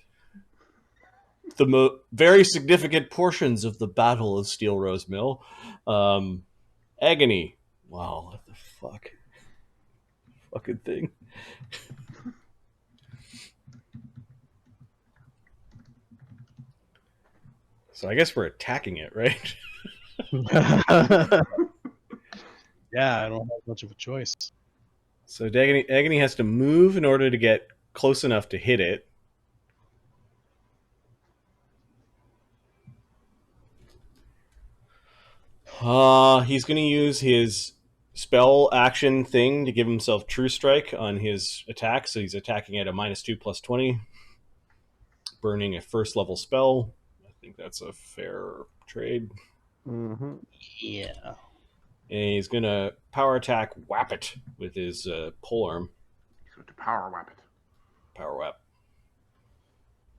the very significant portions of the Battle of Steelrose Mill. Agony. Wow, what the fuck? Fucking thing. So I guess we're attacking it, right? Yeah, I don't have much of a choice. So Agony has to move in order to get close enough to hit it. He's going to use his spell action thing to give himself True Strike on his attack. So he's attacking at a -2/+20, burning a first level spell. I think that's a fair trade. Mm-hmm. Yeah. And he's going to power attack Whap It with his polearm. He's going to power whap it. Power Whap.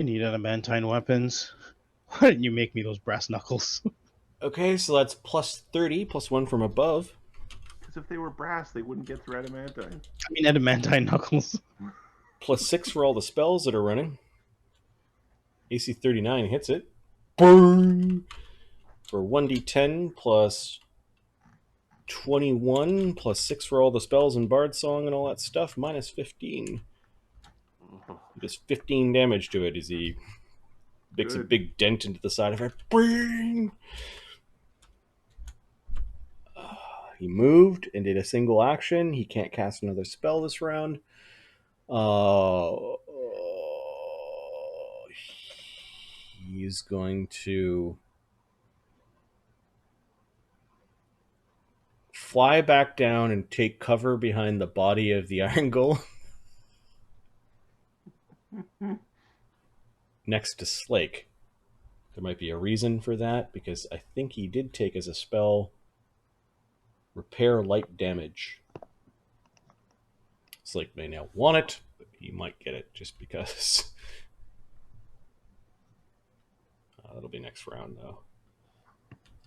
I need adamantine weapons. Why didn't you make me those brass knuckles? Okay, so that's +30, +1 from above. Because if they were brass, they wouldn't get through adamantine. I mean adamantine knuckles. +6 for all the spells that are running. AC 39 hits it. Boom! For 1d10 +21 +6 for all the spells and Bard Song and all that stuff, -15. He does 15 damage to it as he makes a big dent into the side of it. Bing! He moved and did a single action. He can't cast another spell this round. He's going to fly back down and take cover behind the body of the Iron Golem next to Slake. There might be a reason for that, because I think he did take as a spell Repair Light Damage. Slake may now want it, but he might get it just because. That'll be next round, though.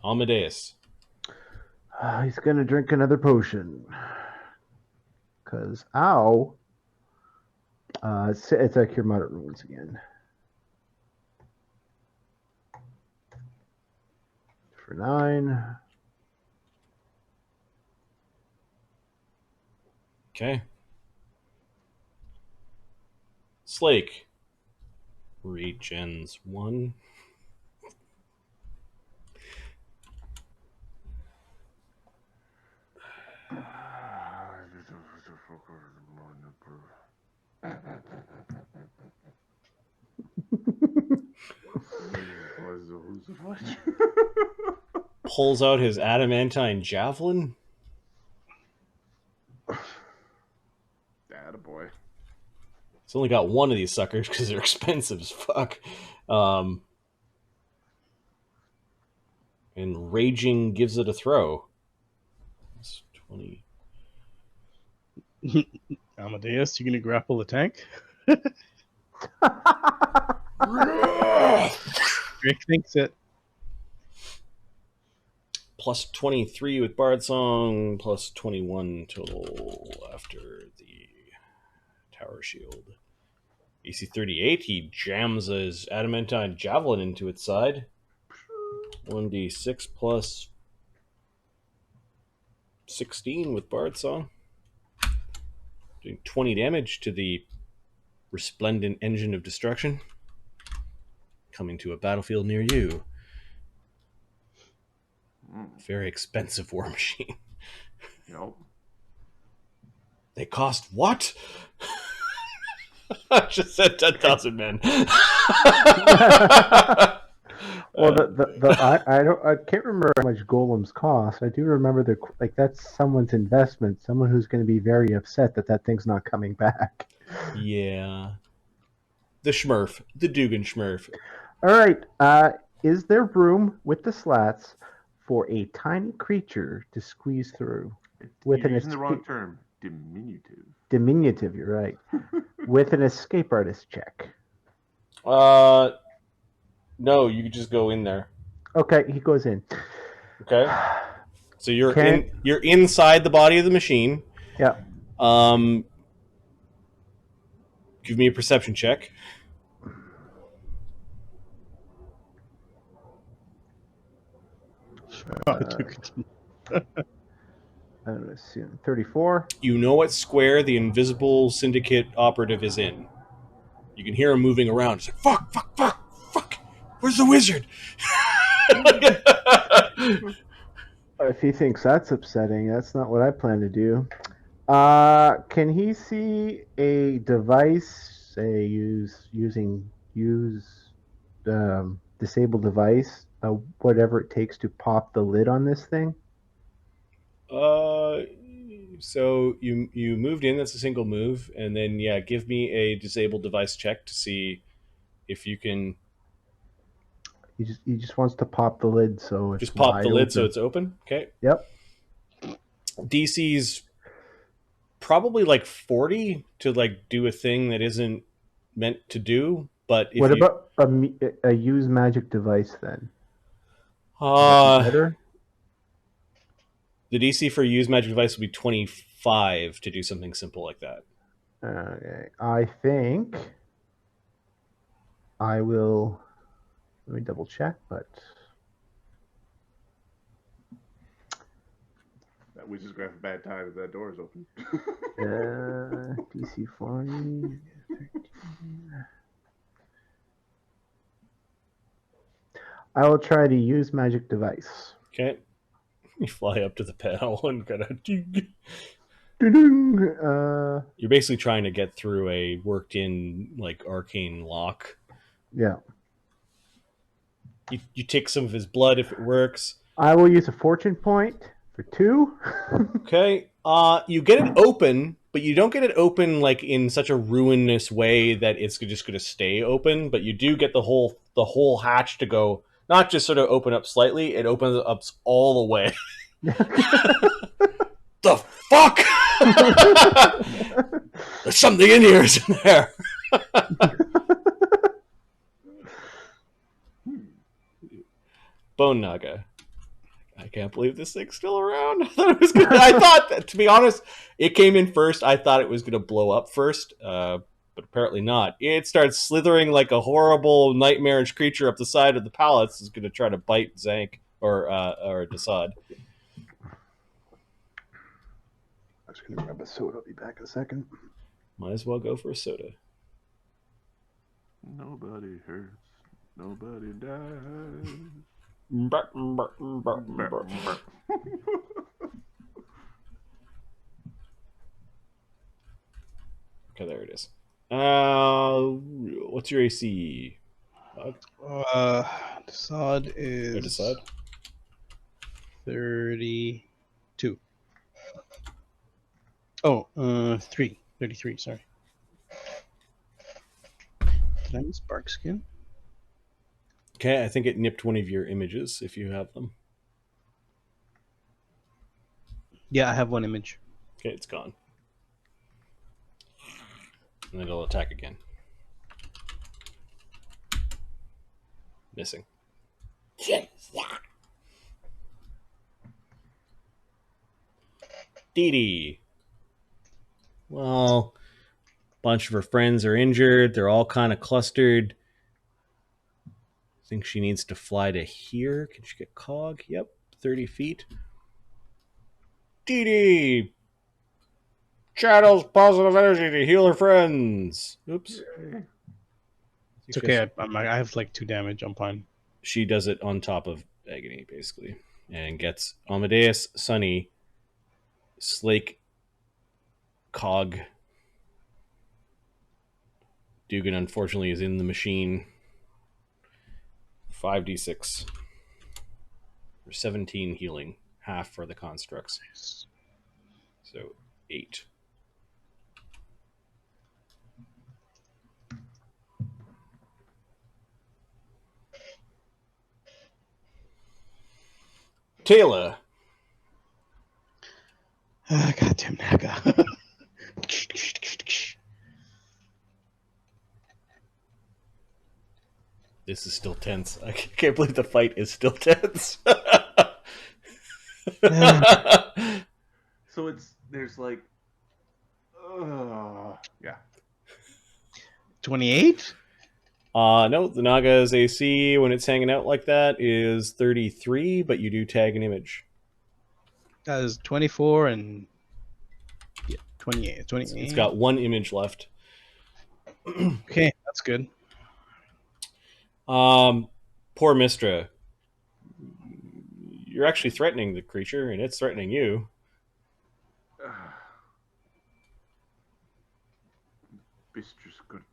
Amadeus. He's gonna drink another potion. Cause ow. It's a Cure Moderate Wounds again. For 9. Okay. Slake. Regens 1. Pulls out his adamantine javelin. Attaboy. It's only got one of these suckers because they're expensive as fuck. And Raging gives it a throw. It's 20. Amadeus, you gonna grapple the tank? Drake thinks it. +23 with Bard Song, +21 total after the Tower Shield. AC 38, he jams his adamantine javelin into its side. 1d6 plus 16 with Bard Song. Doing 20 damage to the resplendent engine of destruction. Coming to a battlefield near you. Very expensive war machine. Nope. They cost what? I just said 10,000 men. Well, I can't remember how much golems cost. I do remember that's someone's investment. Someone who's going to be very upset that thing's not coming back. Yeah. The Schmirph. The Dugganschmirph. All right. Is there room with the slats for a tiny creature to squeeze through? You're using the wrong term. Diminutive. Diminutive, you're right. With an escape artist check. No, you can just go in there. Okay, he goes in. Okay. So you're inside the body of the machine. Yeah. Give me a perception check. I'm assuming 34. You know what square the invisible syndicate operative is in. You can hear him moving around. It's like, fuck. Where's the wizard? If he thinks that's upsetting, that's not what I plan to do. Can he see a device, say disable device, whatever it takes to pop the lid on this thing? So you moved in. That's a single move, and then give me a disabled device check to see if you can. He just wants to pop the lid, so it's just pop the lid open. So it's open. Okay. Yep. DC's probably like 40 to like do a thing that isn't meant to do. But if what about a use magic device then? Better? The DC for use magic device will be 25 to do something simple like that. Okay. I think I will. Let me double check, but that wizard's gonna have a bad time if that door is open. DC 40, 13. I will try to use magic device. Okay. You fly up to the panel and kind of. You're basically trying to get through a worked-in like arcane lock. Yeah. You take some of his blood if it works. I will use a fortune point for 2. Okay. You get it open, but you don't get it open like in such a ruinous way that it's just going to stay open. But you do get the whole hatch to go, not just sort of open up slightly. It opens up all the way. The fuck? There's something in here, isn't there? Bone Naga. I can't believe this thing's still around. I thought that, to be honest, it came in first. I thought it was going to blow up first, but apparently not. It starts slithering like a horrible nightmarish creature up the side of the pallets. Is going to try to bite Zank or Desaad. I'm just going to grab a soda. I'll be back in a second. Might as well go for a soda. Nobody hurts. Nobody dies. Okay, there it is. What's your AC? Desaad is Desaad? 32. 33, sorry. Did I miss Barkskin? Okay, I think it nipped one of your images if you have them. Yeah, I have one image. Okay, it's gone. And then it'll attack again. Missing. Dee Dee. Well, bunch of her friends are injured. They're all kind of clustered. I think she needs to fly to here. Can she get Cog? Yep, 30 feet. Dee Dee channels positive energy to heal her friends. Oops. Yay. It's okay. I have like 2 damage. I'm fine. She does it on top of Agony, basically, and gets Amadeus, Sunny, Slake, Cog. Duggan, unfortunately, is in the machine. 5d6. For 17 healing. Half for the constructs. So 8. Taylor. Goddamn naga. This is still tense. I can't believe the fight is still tense. So there's like, yeah. 28? No, the Naga's AC when it's hanging out like that is 33, but you do tag an image. That is 24 and 28. 28. It's got 1 image left. Okay, that's good. Poor Mistra. You're actually threatening the creature, and it's threatening you. Mistress could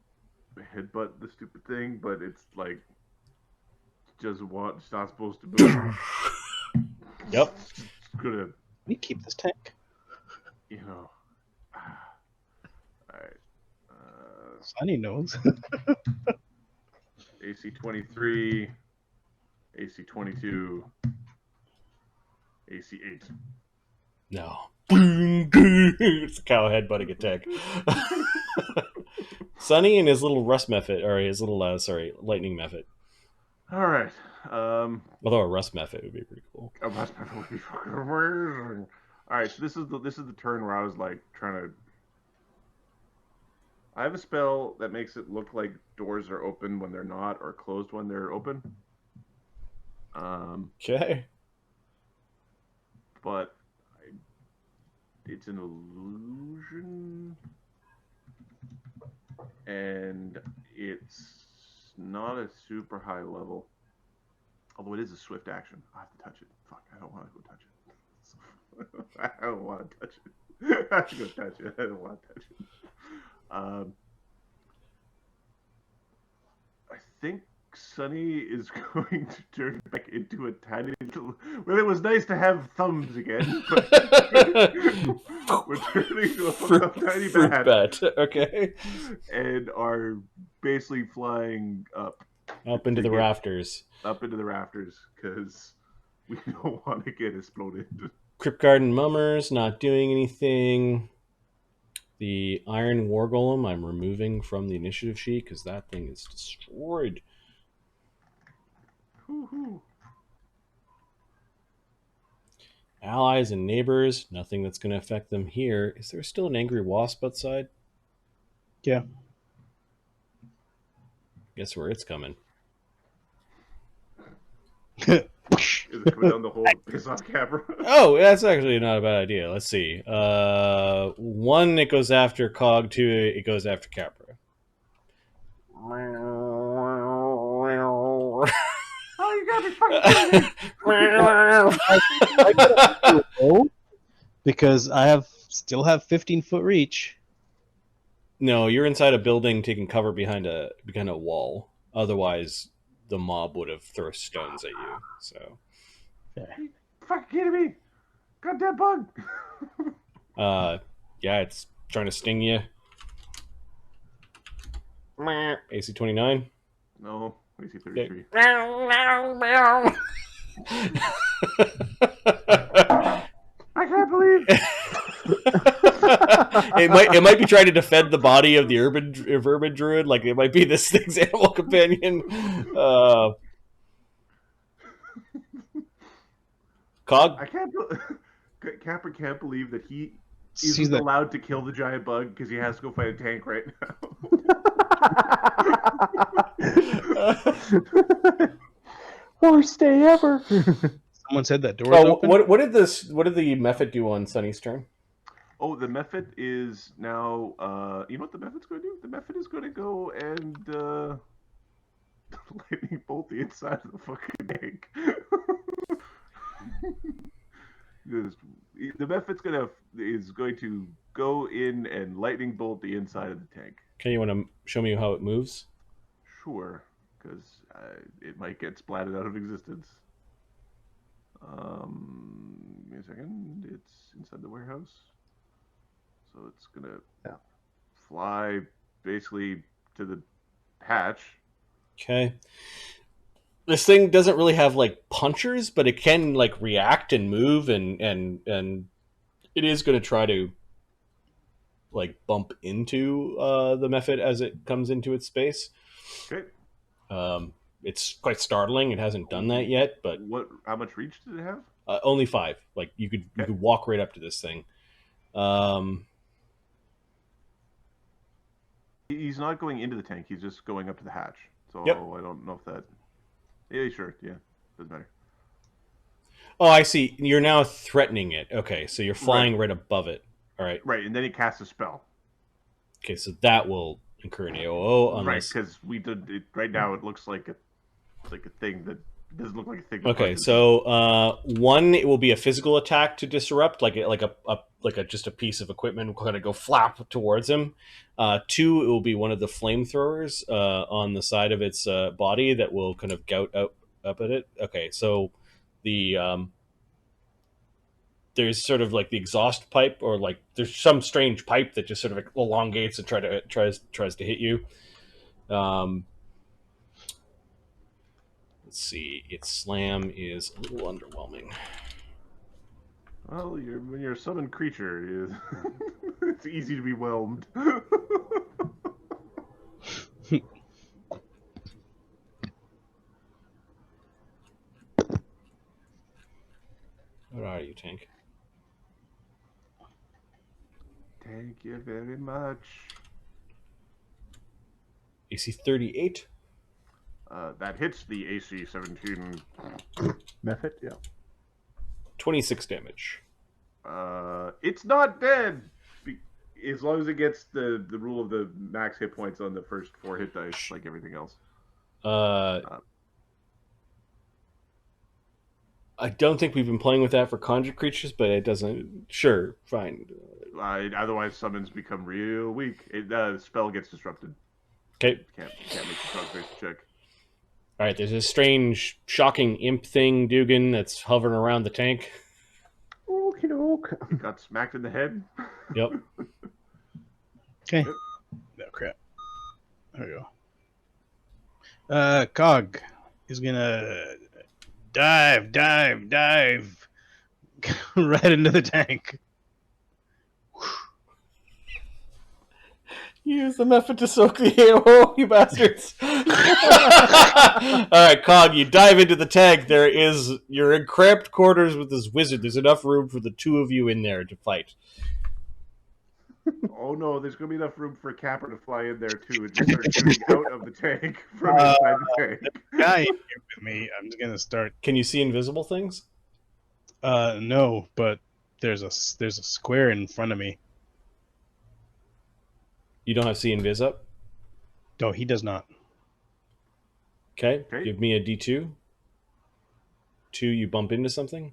headbutt the stupid thing, but it's like just it's not supposed to move. Yep. It's gonna, We keep this tank. you know. Alright. Sunny knows. AC 23, AC 22, AC 8. No. It's a cow headbutting attack. Sunny and his little rust method, or his little, lightning method. Alright. Although a rust method would be pretty cool. A rust method would be fucking amazing. Alright, so this is the turn where I was like trying to. I have a spell that makes it look like doors are open when they're not, or closed when they're open. Okay. But it's an illusion, and it's not a super high level. Although it is a swift action. I have to touch it. Fuck, I don't want to go touch it. I don't want to touch it. I have to go touch it. I don't want to touch it. I think Sunny is going to turn back into a tiny little. Well, it was nice to have thumbs again, but we're turning into a tiny Fruit bat. bat. Okay. And are basically flying up Into the rafters. Up into the rafters, because we don't want to get exploded. Crypt Garden Mummers not doing anything. The Iron War Golem I'm removing from the initiative sheet because that thing is destroyed. Woo-hoo. Allies and neighbors, nothing that's going to affect them here. Is there still an angry wasp outside? Yeah. Guess where it's coming. Is it coming down the hole to piss off Capra? Oh, that's actually not a bad idea. Let's see. 1, it goes after Cog. 2, it goes after Capra. Oh, you gotta be fucking kidding me! Because I still have 15-foot reach. No, you're inside a building taking cover behind a wall. Otherwise, the mob would have thrown stones at you. So, Fucking kidding me! Goddamn bug! yeah, it's trying to sting you. AC 29. No, AC 33. I can't believe it might be trying to defend the body of the vermin druid. Like it might be this thing's animal companion. Cog. Capra can't believe that he sees that. allowed to kill the giant bug because he has to go fight a tank right now. Worst day ever. Someone said that door's open. What did the Mephit do on Sunny's turn? Oh, the Mephit is now. You know what the Mephit's going to do? The Mephit is going to go and lightning bolt the inside of the fucking tank. The Mephit's is going to go in and lightning bolt the inside of the tank. Okay, you want to show me how it moves? Sure, because it might get splatted out of existence. Give me a second. It's inside the warehouse. So it's gonna fly basically to the hatch. Okay. This thing doesn't really have like punchers, but it can like react and move, and it is going to try to like bump into the Mephit as it comes into its space. Okay. It's quite startling. It hasn't done that yet, but How much reach did it have? only 5. Like you could walk right up to this thing. He's not going into the tank. He's just going up to the hatch. So Yep. I don't know if that. Yeah, sure. Yeah, doesn't matter. Oh, I see. You're now threatening it. Okay, so you're flying right above it. All right. Right, and then he casts a spell. Okay, so that will incur an AOO. Right, Unless... because we did it right now. It looks like a thing that doesn't look like a thing. Okay, so 1, it will be a physical attack to disrupt, like just a piece of equipment will kind of go flap towards him. 2, it will be one of the flamethrowers on the side of its body that will kind of gout up at it. Okay, so the there's sort of like the exhaust pipe, or like there's some strange pipe that just sort of elongates and tries to hit you. Let's see. Its slam is a little underwhelming. Well, when you're a summoned creature, it's easy to be whelmed. What are you, Tank? Thank you very much. AC 38. That hits the AC 17. Method, yeah. 26 damage. It's not dead. As long as it gets the rule of the max hit points on the first 4 hit dice, like everything else. I don't think we've been playing with that for conjure creatures, but it doesn't. Sure, fine. Otherwise, summons become real weak. The spell gets disrupted. Okay. Can't make the concentration check. All right. There's a strange, shocking imp thing, Duggan, that's hovering around the tank. Okie doke. He got smacked in the head. Yep. Okay. No crap. There we go. Cog is gonna dive right into the tank. Use the method to soak the AOO, you bastards. All right, Cog, you dive into the tank. You're in cramped quarters with this wizard. There's enough room for the 2 of you in there to fight. Oh no, there's going to be enough room for Capra to fly in there too and just start shooting out of the tank from inside the tank. Guy here with me. I'm just gonna start. Can you see invisible things? No, but there's a square in front of me. You don't have see invis up? No, he does not. Okay. Give me a D2. 2, you bump into something.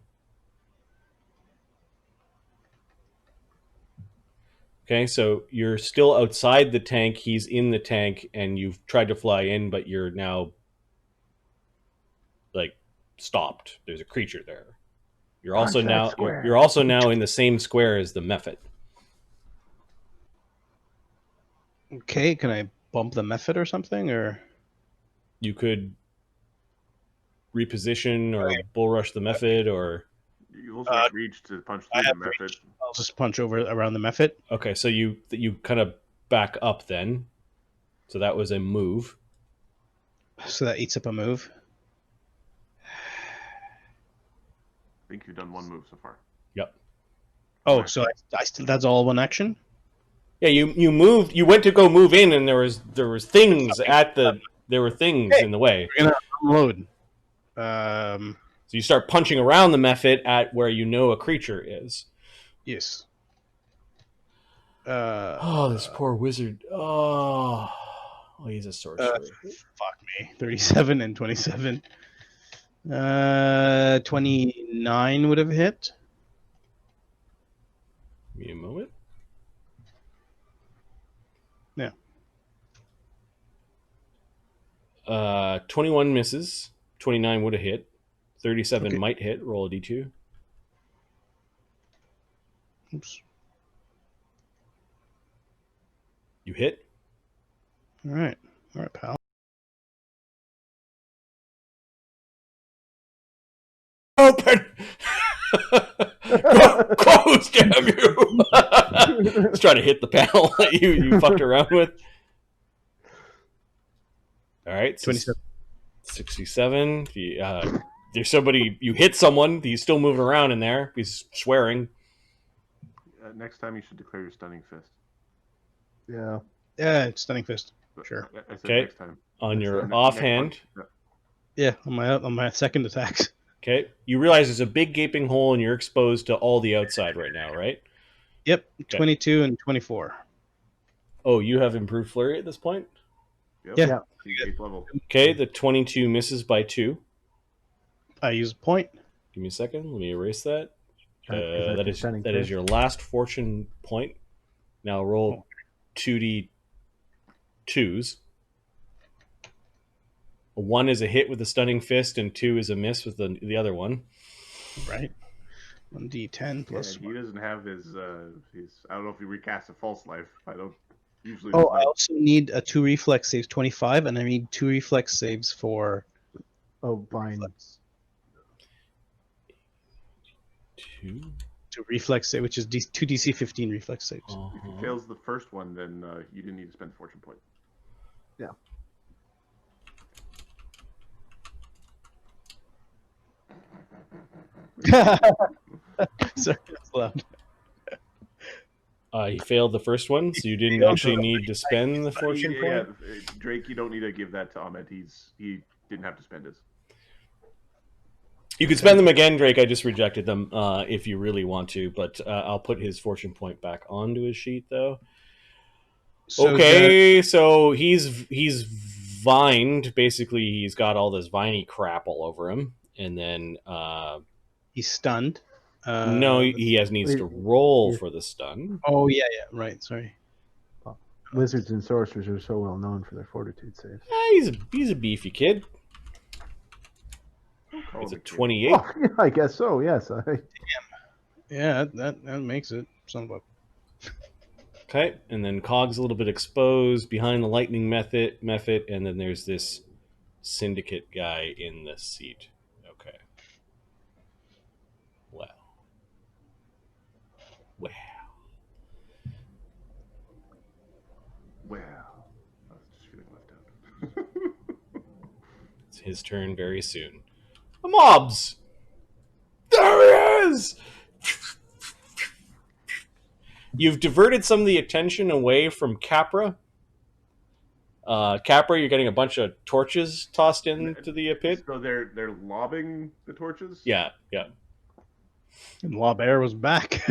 Okay, so you're still outside the tank. He's in the tank, and you've tried to fly in, but you're now like stopped. There's a creature there. You're also now in the same square as the Mephit. Okay, can I bump the method or something, or you could reposition or bull rush the Mephit, or you also have reach to punch through the Mephit. I'll just punch around the Mephit. Okay, so you kind of back up then. So that was a move. So that eats up a move. I think you've done 1 move so far. Yep. Oh, so I still that's all one action. Yeah, you moved. You went to go move in, and there was things in the way. We're gonna unload. So you start punching around the mephit at where you know a creature is. Yes. Oh, this poor wizard. Oh, he's a sorcerer. Fuck me. 37 and 27. 29 would have hit. Give me a moment. Yeah. 21 misses. 29 would have hit. 37 Okay. might hit. Roll a d2. Oops. You hit. All right, pal. Open! Close, damn you! Let's try to hit the panel that you fucked around with. All right, so 27. 67. There's somebody, you hit someone, he's still moving around in there. He's swearing. Next time you should declare your stunning fist. Yeah. Yeah, stunning fist. Sure. I said Okay. next time. On your Next offhand. one. Yeah, on my second attacks. Okay. You realize there's a big gaping hole and you're exposed to all the outside right now, right? Yep, 22 and 24. Oh, you have improved flurry at this point? Yep. Yeah. Eighth level. Okay, the 22 misses by 2. I use a point. Give me a second. Let me erase that. Because That that's stunning is fist. your last fortune point. Now roll 2d2s. 1 is a hit with the stunning fist, and 2 is a miss with the other one. Right. 1d10 plus Yeah, he doesn't have his. I don't know if he recast a false life. I don't usually. Oh, I also need a 2 reflex saves 25, and I need 2 reflex saves for. Oh, vine. 2. 2 reflex save, which is 2 DC 15 reflex saves. If he fails the first one, then you didn't need to spend fortune point. Yeah. Sorry, that's loud. He failed the first one, so you didn't actually need to spend the fortune point. Drake, you don't need to give that to Ahmed. He didn't have to spend his. You could spend them again, Drake. I just rejected them if you really want to, but I'll put his fortune point back onto his sheet, though. So Okay, so he's vined. Basically, he's got all this viney crap all over him, and then he's stunned. no, he needs to roll for the stun. Oh yeah, right. Sorry. Wizards and sorcerers are so well known for their fortitude saves. He's a beefy kid. It's a 28. Oh, yeah, I guess so. Yes. Yeah, that makes it somewhat. Okay, and then Cog's a little bit exposed behind the lightning method, and then there's this syndicate guy in the seat. Okay. Well. Well, I was just feeling left out. It's his turn very soon. The mobs! There he is! You've diverted some of the attention away from Capra. Capra, you're getting a bunch of torches tossed into the pit. So they're lobbing the torches. Yeah. And Lob Air was back.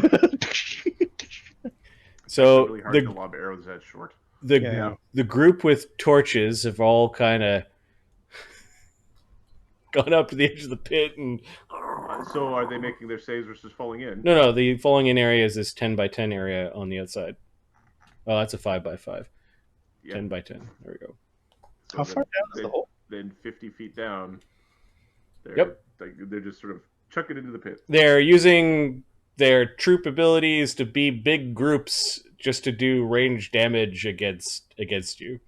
So It's really hard to lob arrows that short. the group with torches have all kind of gone up to the edge of the pit and. So are they making their saves versus falling in? No, the falling in area is this 10 by 10 area on the outside. Oh, that's a 5 by 5. Yeah. 10 by 10. There we go. So How far down is the hole? Then 50 feet down. Yep. They're just sort of chuck it into the pit. They're using their troop abilities to be big groups just to do range damage against you.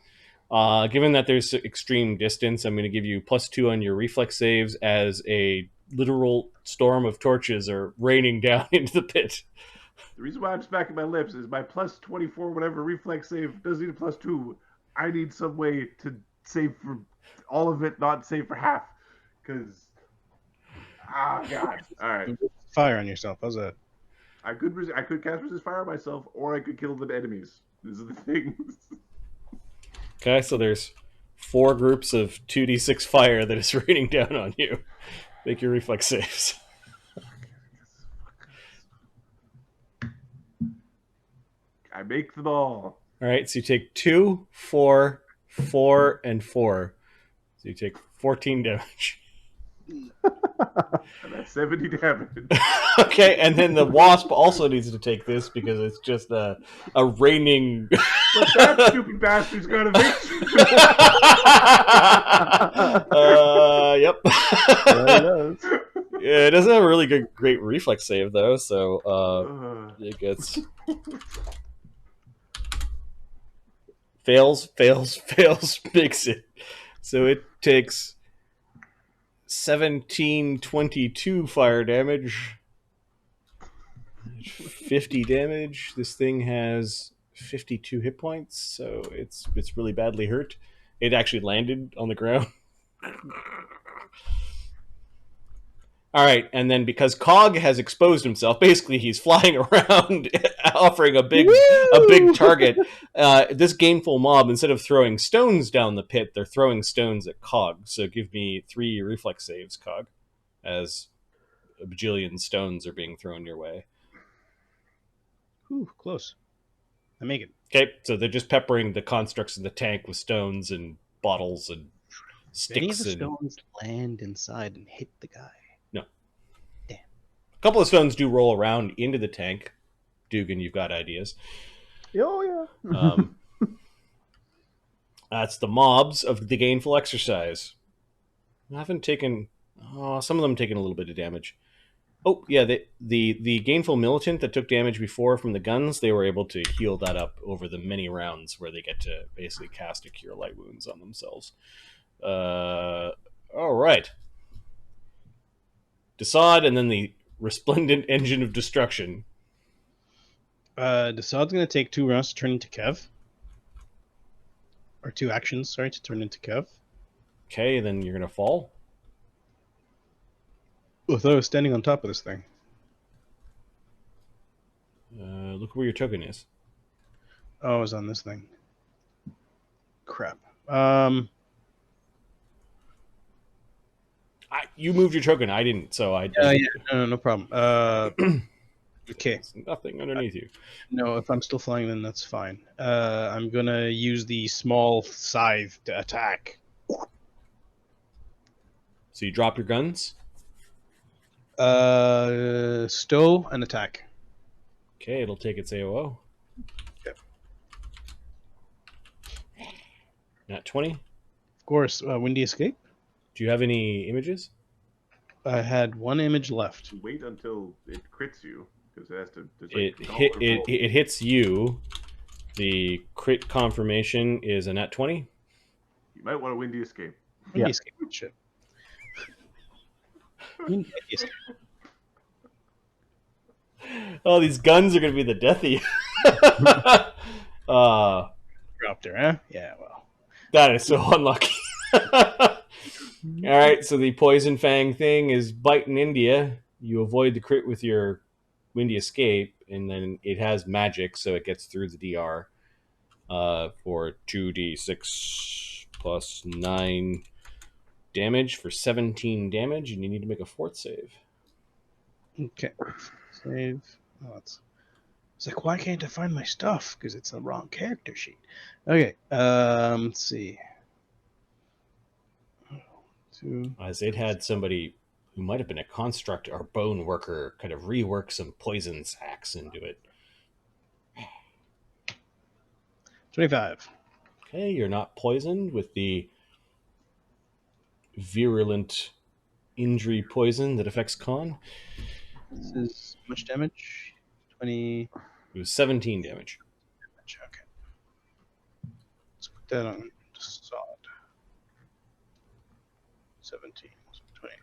Given that there's extreme distance, I'm going to give you +2 on your reflex saves as a literal storm of torches are raining down into the pit. The reason why I'm smacking my lips is my +24 whatever reflex save doesn't need a +2. I need some way to save for all of it, not save for half. Because, God. All right. Fire on yourself. How's that? I could cast resist fire myself, or I could kill the enemies. These are the things. Okay, so there's 4 groups of 2d6 fire that is raining down on you. Make your reflex saves. I make them all. All right, so you take 2, 4, 4, and 4. So you take 14 damage. And that's 70 damage. Okay, and then the wasp also needs to take this because it's just a raining. But that stupid bastard's got evasion. Yep. There it goes. Yeah, it doesn't have a really great reflex save though, so it gets fails, makes it. So it takes 1722 fire damage. 50 damage. This thing has 52 hit points, so it's really badly hurt. It actually landed on the ground. All right, and then because Cog has exposed himself, basically he's flying around offering a big target. This gainful mob, instead of throwing stones down the pit, they're throwing stones at Cog. So give me 3 reflex saves, Cog, as a bajillion stones are being thrown your way. Ooh, close. I make it. Okay, so they're just peppering the constructs in the tank with stones and bottles and Any of sticks. the And stones land inside and hit the guy. no. Damn. A couple of stones do roll around into the tank. Duggan, you've got ideas. Oh yeah. That's the mobs of the Gainful Exercise. I haven't taken... some of them taken a little bit of damage. Oh, yeah, the Gainful Militant that took damage before from the guns, they were able to heal that up over the many rounds where they get to basically cast a Cure Light Wounds on themselves. All right. Desaad, and then the Resplendent Engine of Destruction. Desaad's going to take 2 rounds to turn into Kev. Or 2 actions, sorry, to turn into Kev. Okay, then you're going to fall. Oh, I thought I was standing on top of this thing. Look where your token is. Oh, I was on this thing. Crap. You moved your token. I didn't, so I... Yeah, no problem. Okay. There's nothing underneath you. No, if I'm still flying, then that's fine. I'm going to use the small scythe to attack. So you drop your guns. Stow and attack. Okay, it'll take its AOO. Yep. Nat 20. Of course, Windy Escape. Do you have any images? I had 1 image left. Wait until it crits you, because it has to. It hits you. The crit confirmation is a nat 20. You might want a Windy Escape. Windy Escape. Shit. Windy Escape. Oh, these guns are going to be the death of you. Dropped her, huh? Yeah, well. That is so unlucky. All right, so the Poison Fang thing is biting India. You avoid the crit with your Windy Escape, and then it has magic, so it gets through the DR for 2d6 plus 9 damage for 17 damage, and you need to make a 4th save. Okay. Save. Oh, it's like, why can't I find my stuff? Because it's the wrong character sheet. Okay. Let's see. 2. As it had somebody who might have been a construct or bone worker kind of rework some poison sacks into it. 25. Okay, you're not poisoned with the virulent injury poison that affects Con. This is how much damage? 20. It was 17 damage. Okay. Let's put that on Desaad. 17. 29.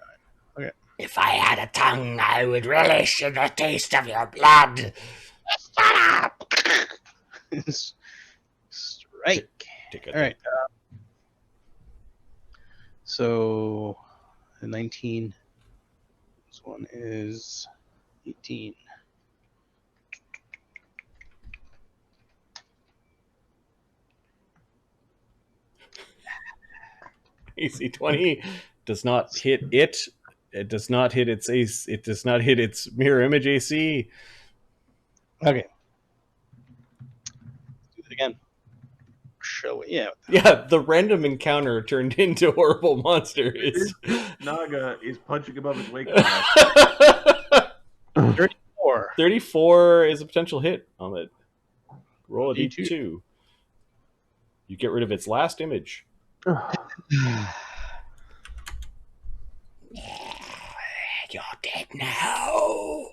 Okay. If I had a tongue, I would relish in the taste of your blood. Shut up! Strike. Take a All right. So, 19. This one is 18. AC 20 does not hit it. It does not hit its ace. It does not hit its mirror image AC. Okay. Do it again. Show it. Yeah. Yeah, the random encounter turned into horrible monsters. Naga is punching above his weight class. 34. 34 is a potential hit on it. Roll a D2. D2. You get rid of its last image. You're dead now.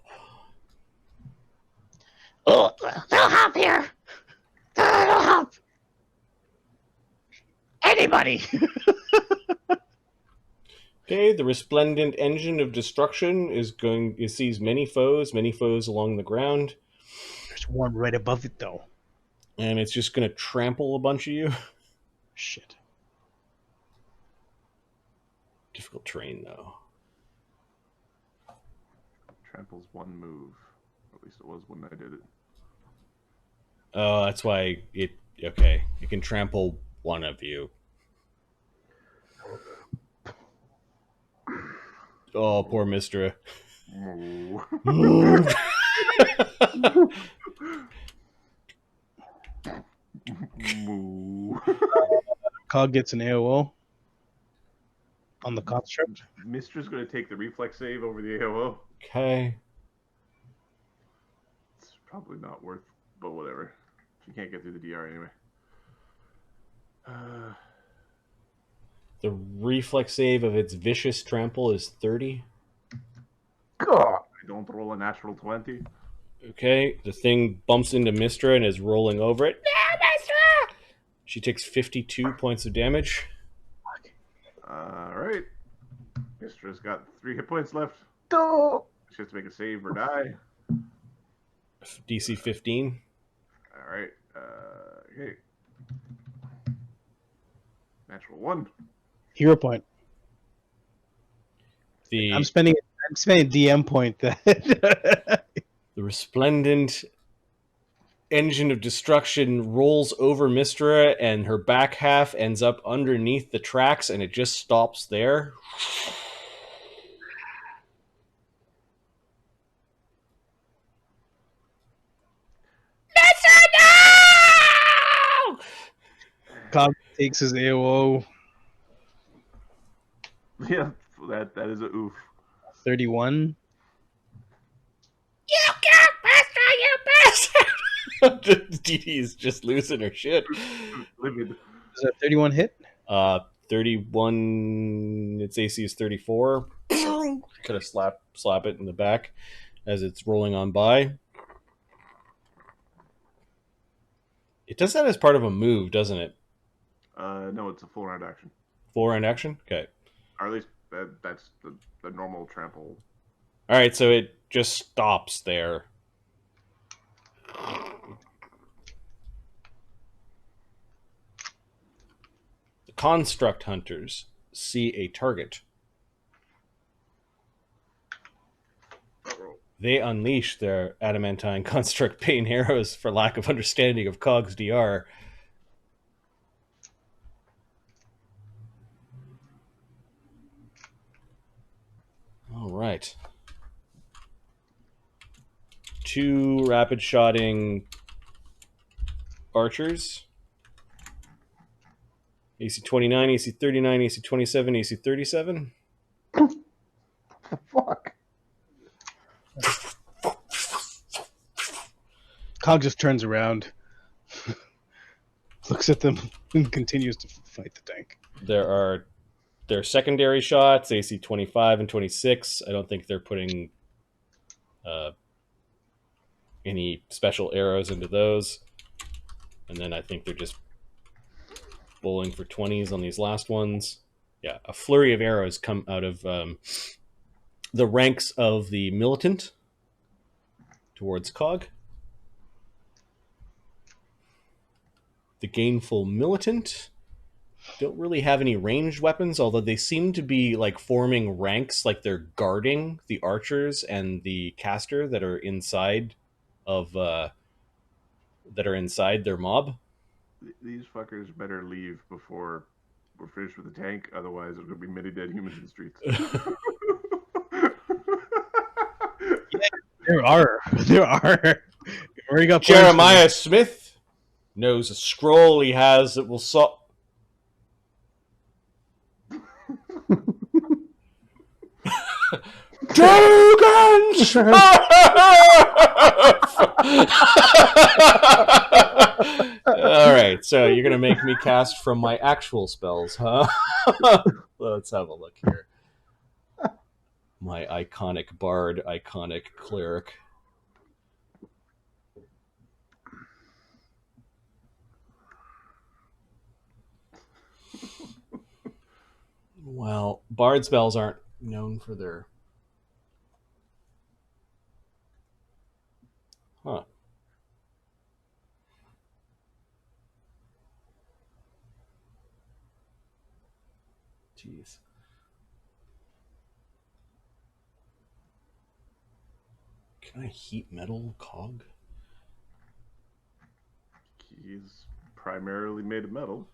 Oh, they'll help here. They'll help. Anybody. Okay, the resplendent engine of destruction is going. It sees many foes along the ground, There's one right above it, though. and it's just going to trample a bunch of you. Shit. Difficult terrain, though. Tramples one move. At least it was when I did it. Oh, that's why it. Okay, it can trample one of you. Oh, poor Mistra. Moo. Moo. Cog gets an AOO on the construct. Mistra's going to take the reflex save over the AOO. Okay. It's probably not worth, but whatever. She can't get through the DR anyway. The reflex save of its vicious trample is 30. I don't roll a natural 20. Okay, the thing bumps into Mistra and is rolling over it. No, Mistra! She takes 52 points of damage. Alright. Mistra's got 3 hit points left. Oh. She has to make a save or die. DC 15. Alright. Okay. Natural 1. Hero point. The I'm spending DM point. The resplendent engine of destruction rolls over Mistra, and her back half ends up underneath the tracks, and it just stops there. Cog takes his AOO. Yeah, that is a oof. 31. You can't master, you bastard! Dee is just losing her shit. Livid. Is that 31 hit? 31. Its AC is 34. Kind of slap it in the back as it's rolling on by. It does that as part of a move, doesn't it? No, it's a full round action. Full round action? Okay. Or at least that's the normal trample. Alright, so it just stops there. The construct hunters see a target. They unleash their adamantine construct pain arrows for lack of understanding of Cog's DR. All right. 2 rapid shotting archers. AC 29, AC 39, AC 27, AC 37. The fuck? Cog just turns around, looks at them, and continues to fight the tank. There are secondary shots, AC 25 and 26. I don't think they're putting any special arrows into those. And then I think they're just bowling for 20s on these last ones. Yeah, a flurry of arrows come out of the ranks of the militant towards Cog. The Gainful Militant don't really have any ranged weapons, although they seem to be like forming ranks, like they're guarding the archers and the caster that are inside of their mob. These fuckers better leave before we're finished with the tank. Otherwise, there's going to be many dead humans in the streets. There are. There are. We've already got plans for Jeremiah Smith knows a scroll he has that will solve. All right, so you're gonna make me cast from my actual spells, huh? Let's have a look here. My iconic bard, iconic cleric. Well, bard spells aren't known for their... Huh. Jeez. Can I heat metal cog? He's primarily made of metal.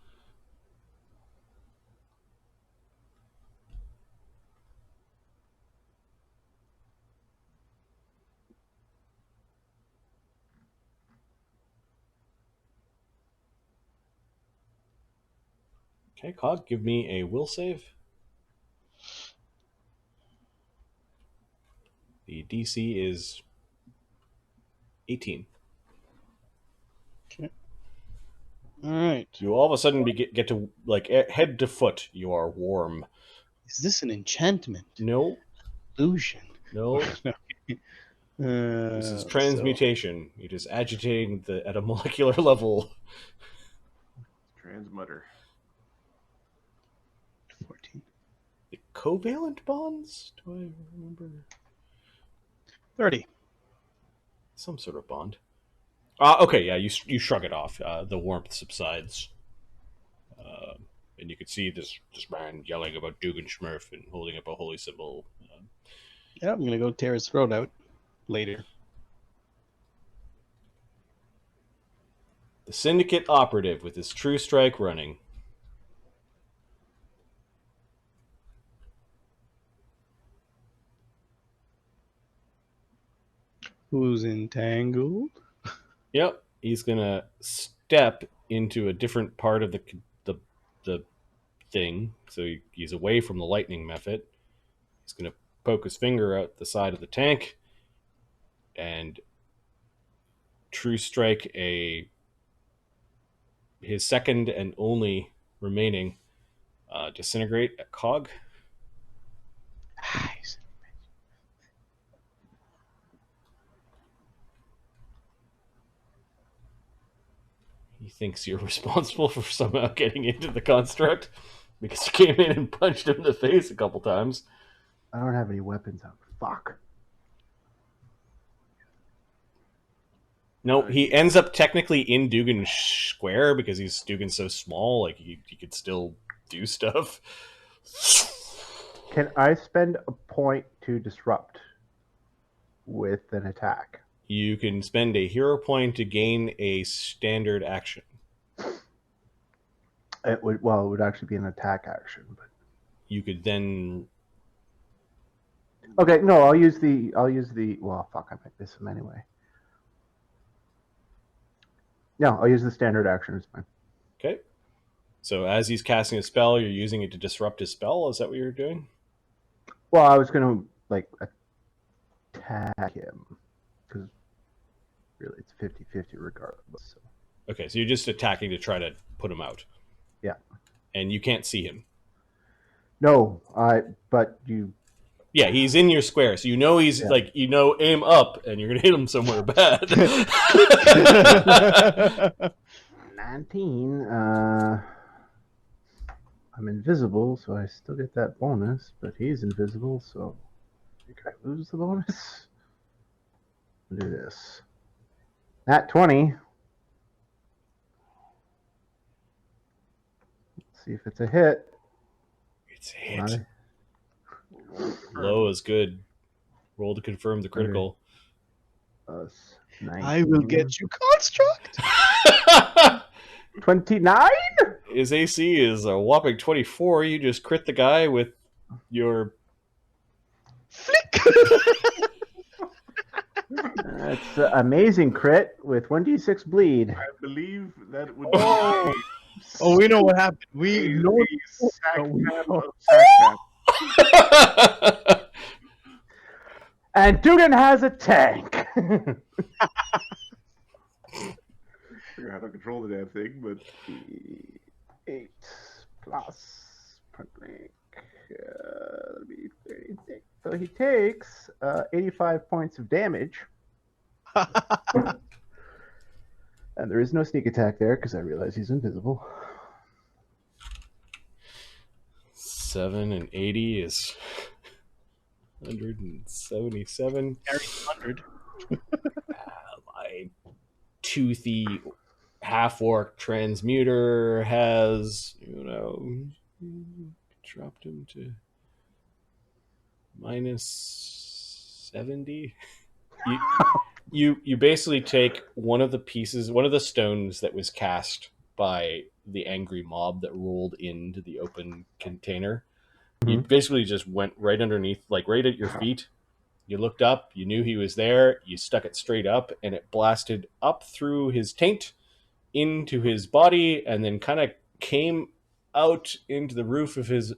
Okay, cog, give me a will save. The DC is 18. Okay. All right. You all of a sudden get to, like, head to foot, you are warm. Is this an enchantment? No, Illusion? no. This is transmutation. It is agitating at a molecular level. Transmutter. 14. The covalent bonds? Do I remember? 30. Some sort of bond. Okay, yeah, you shrug it off. The warmth subsides. And you can see this man yelling about Dugganschmirph and holding up a holy symbol. Yeah, I'm going to go tear his throat out later. The Syndicate operative with his true strike running. Who's entangled? Yep, he's gonna step into a different part of the thing, so he's away from the lightning method. He's gonna poke his finger out the side of the tank and true strike his second and only remaining disintegrate at cog. Nice. He thinks you're responsible for somehow getting into the construct because you came in and punched him in the face a couple times. I don't have any weapons out. Fuck. No, he ends up technically in Duggan Square because Duggan's so small, like he could still do stuff. Can I spend a point to disrupt with an attack? You can spend a hero point to gain a standard action. It would actually be an attack action, but You could then... okay, no, I'll use the well, fuck, I might miss him anyway. No, I'll use the standard action, it's fine. Okay. So as he's casting a spell, you're using it to disrupt his spell? Is that what you're doing? Well, I was gonna attack him because really it's 50-50 regardless. So. Okay, so you're just attacking to try to put him out. Yeah. And you can't see him. No, but you... Yeah, he's in your square, so he's aim up, and you're going to hit him somewhere bad. 19, I'm invisible, so I still get that bonus, but he's invisible, so I think I lose the bonus. I'll do this. Nat 20. Let's see if it's a hit. It's a hit. Low is good. Roll to confirm the critical. 19. I will get you, construct. 29? His AC is a whopping 24. You just crit the guy with your... Flick! That's an amazing crit with 1d6 bleed. I believe that would Oh. be Oh, we know what happened. a, We a know. sack we tap know. of sack tap. And Duggan has a tank. Figure out how to control the damn thing, but 8 plus point blank. That'll be 36. So he takes 85 points of damage. And there is no sneak attack there because I realize he's invisible. 7 and 80 is 177. Carry 100. My toothy half-orc transmuter has, dropped him to minus 70. You basically take one of the stones that was cast by the angry mob that rolled into the open container. You basically just went right underneath, like right at your feet. You looked up, you knew he was there, you stuck it straight up, and it blasted up through his taint into his body, and then kind of came out into the roof of his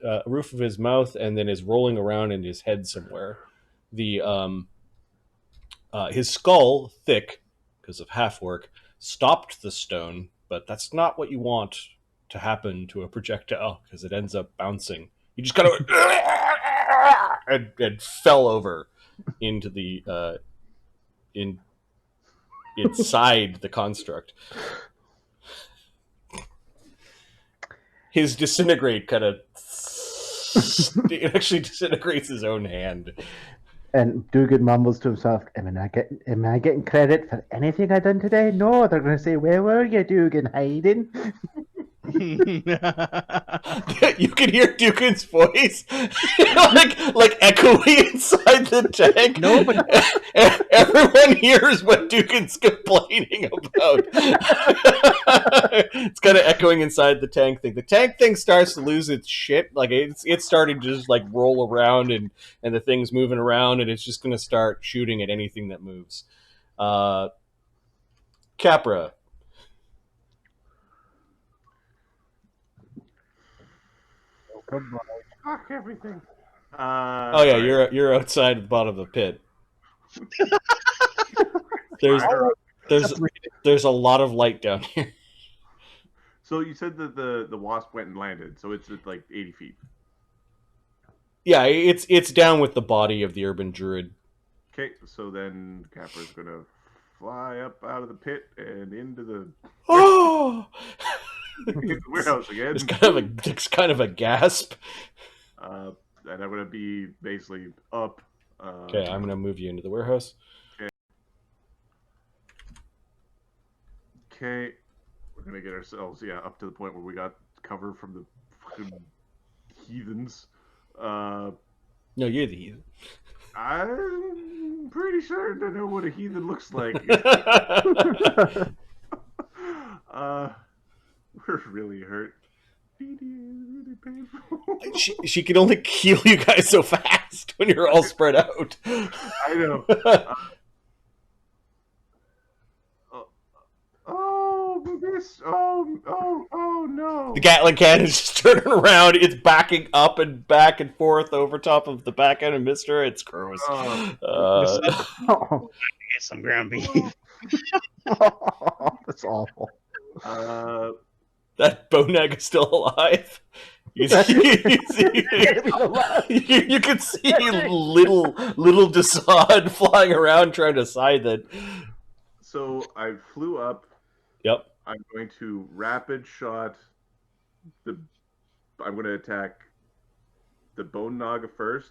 mouth, and then is rolling around in his head somewhere. His skull, thick because of half work, stopped the stone, but that's not what you want to happen to a projectile because it ends up bouncing. You just kind of and fell over into the inside the construct. His disintegrate kind of it actually disintegrates his own hand. And Duggan mumbles to himself, am I getting credit for anything I done today? No, they're going to say, where were you, Duggan, hiding? You can hear Duggan's voice like echoing inside the tank. No, but everyone hears what Duggan's complaining about. It's kind of echoing inside the tank thing. The tank thing starts to lose its shit. Like it's starting to just like roll around and the thing's moving around and it's just going to start shooting at anything that moves. Capra. fuck everything. Oh yeah, you're outside the bottom of the pit. There's a lot of light down here. So you said that the wasp went and landed, so it's at like 80 feet. Yeah, it's down with the body of the urban druid. Okay, so then Capra's gonna fly up out of the pit and into the Oh, into the warehouse again. it's kind of a gasp. And I'm gonna be basically up. Okay, I'm gonna move you into the warehouse. Okay, we're gonna get ourselves up to the point where we got cover from the fucking heathens. No, you're the heathen. I'm pretty sure I know what a heathen looks like. We're really hurt. Really painful. She can only heal you guys so fast when you're all spread out. I know. Oh, this! Oh no! The Gatling cannon is just turning around. It's backing up and back and forth over top of the back end of Mister. It's gross. Oh, get some ground beef. that's awful. That Bonag is still alive. You can see little Desaad flying around trying to side that. So I flew up. Yep. I'm going to rapid shot I'm going to attack the bone naga first.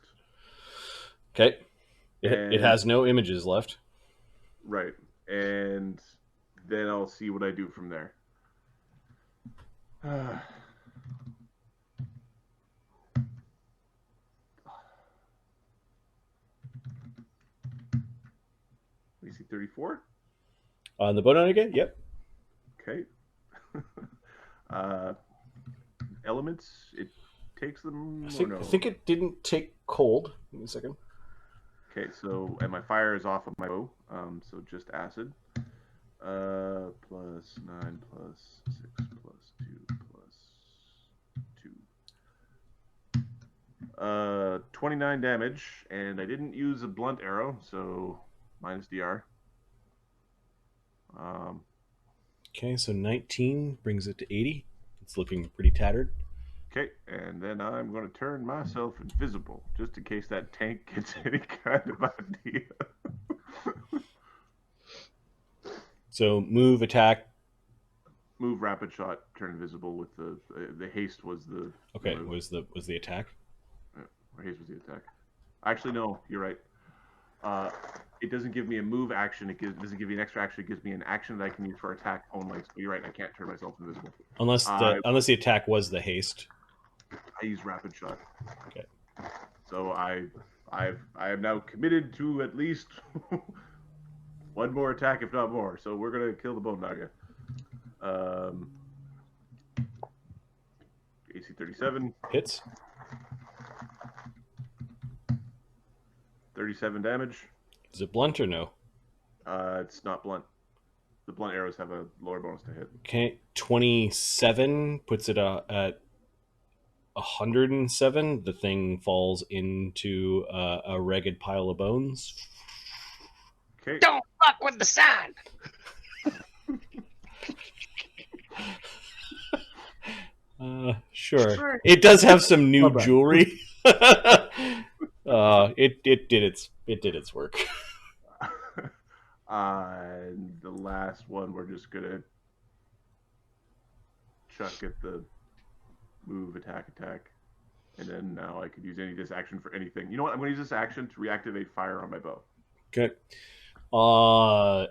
Okay. It has no images left. Right. And then I'll see what I do from there. We see 34. On the Bonag again? Yep. Okay. Elements, it takes them I or no? think it didn't take cold. Give me a second. Okay, so and my fire is off of my bow, so just acid. Plus 9 plus 6 plus 2 plus 2. 29 damage, and I didn't use a blunt arrow, so minus DR. Okay, so 19 brings it to 80. It's looking pretty tattered. Okay, and then I'm going to turn myself invisible, just in case that tank gets any kind of idea. So move, attack. Move, rapid shot, turn invisible with the haste was the Okay, move. was the attack? Or haste was the attack. Actually, no, you're right. It doesn't give me a move action. It doesn't give me an extra action. It gives me an action that I can use for attack only. So you're right. I can't turn myself invisible. Unless the attack was the haste. I use rapid shot. Okay. So I am now committed to at least one more attack, if not more. So we're gonna kill the bone naga. AC 37 hits. 37 damage. Is it blunt or no? It's not blunt. The blunt arrows have a lower bonus to hit. Okay, 27 puts it at 107. The thing falls into a ragged pile of bones. Okay. Don't fuck with the sun. Sure. It does have some new Bye-bye. jewelry. It did its work. And the last one, we're just gonna chuck at the move, attack, and then now I could use any of this action for anything. You know what? I'm gonna use this action to reactivate fire on my bow. Okay.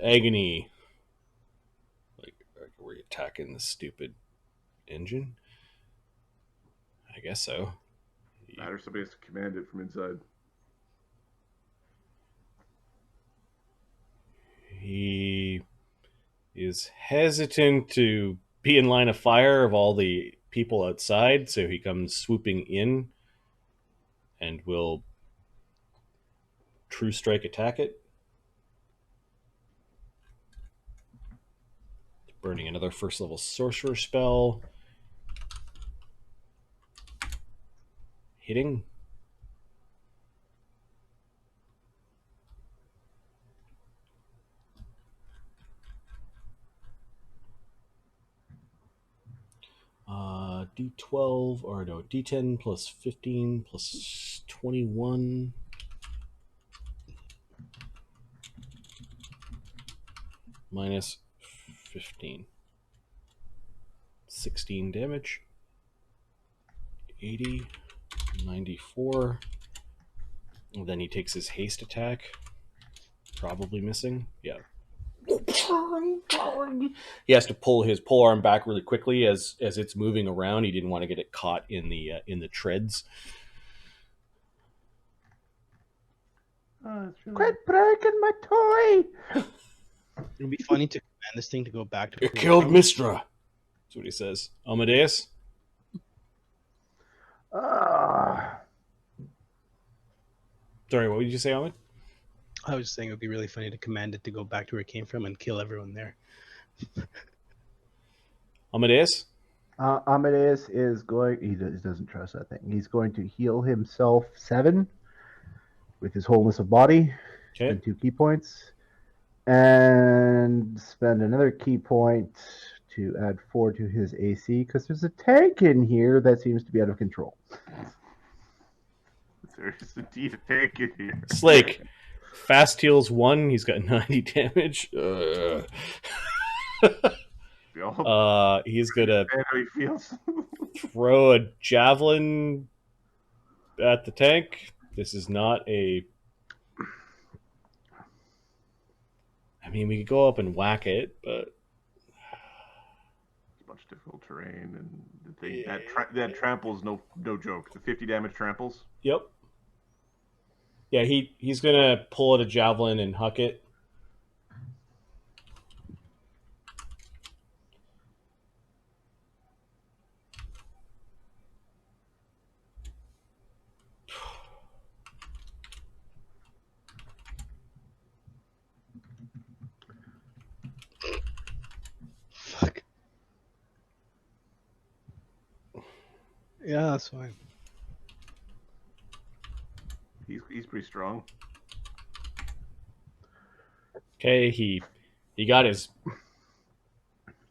Agony. Like, were you attacking the stupid engine? I guess so. Matter, somebody has to command it from inside. He is hesitant to be in line of fire of all the people outside, so he comes swooping in and will true strike attack it. Burning another first level sorcerer spell. Hitting. D12 or no, D10 plus 15 plus 21 minus 15. 16 damage. 80, 94. And then he takes his haste attack. Probably missing. Yeah. He has to pull his polearm back really quickly as it's moving around. He didn't want to get it caught in the treads. Quit breaking my toy! It'd be funny to command this thing to go back to. You killed Mistra. That's what he says. Amadeus. Sorry, what did you say, Ahmed? I was just saying it would be really funny to command it to go back to where it came from and kill everyone there. Amadeus? Amadeus is going. He doesn't trust that thing. He's going to heal himself 7 with his wholeness of body. Okay. And 2 key points. And spend another key point to add 4 to his AC because there's a tank in here that seems to be out of control. There's indeed a tank in here. Slake. Fast heals 1. He's got 90 damage. He's gonna How he feels. throw a javelin at the tank. This is not a. I mean, we could go up and whack it, but It's a bunch of difficult terrain, and the thing that tramples no joke. The 50 damage tramples. yep. Yeah, he's gonna pull out a javelin and huck it. Yeah, that's fine. He's pretty strong. Okay, he got his.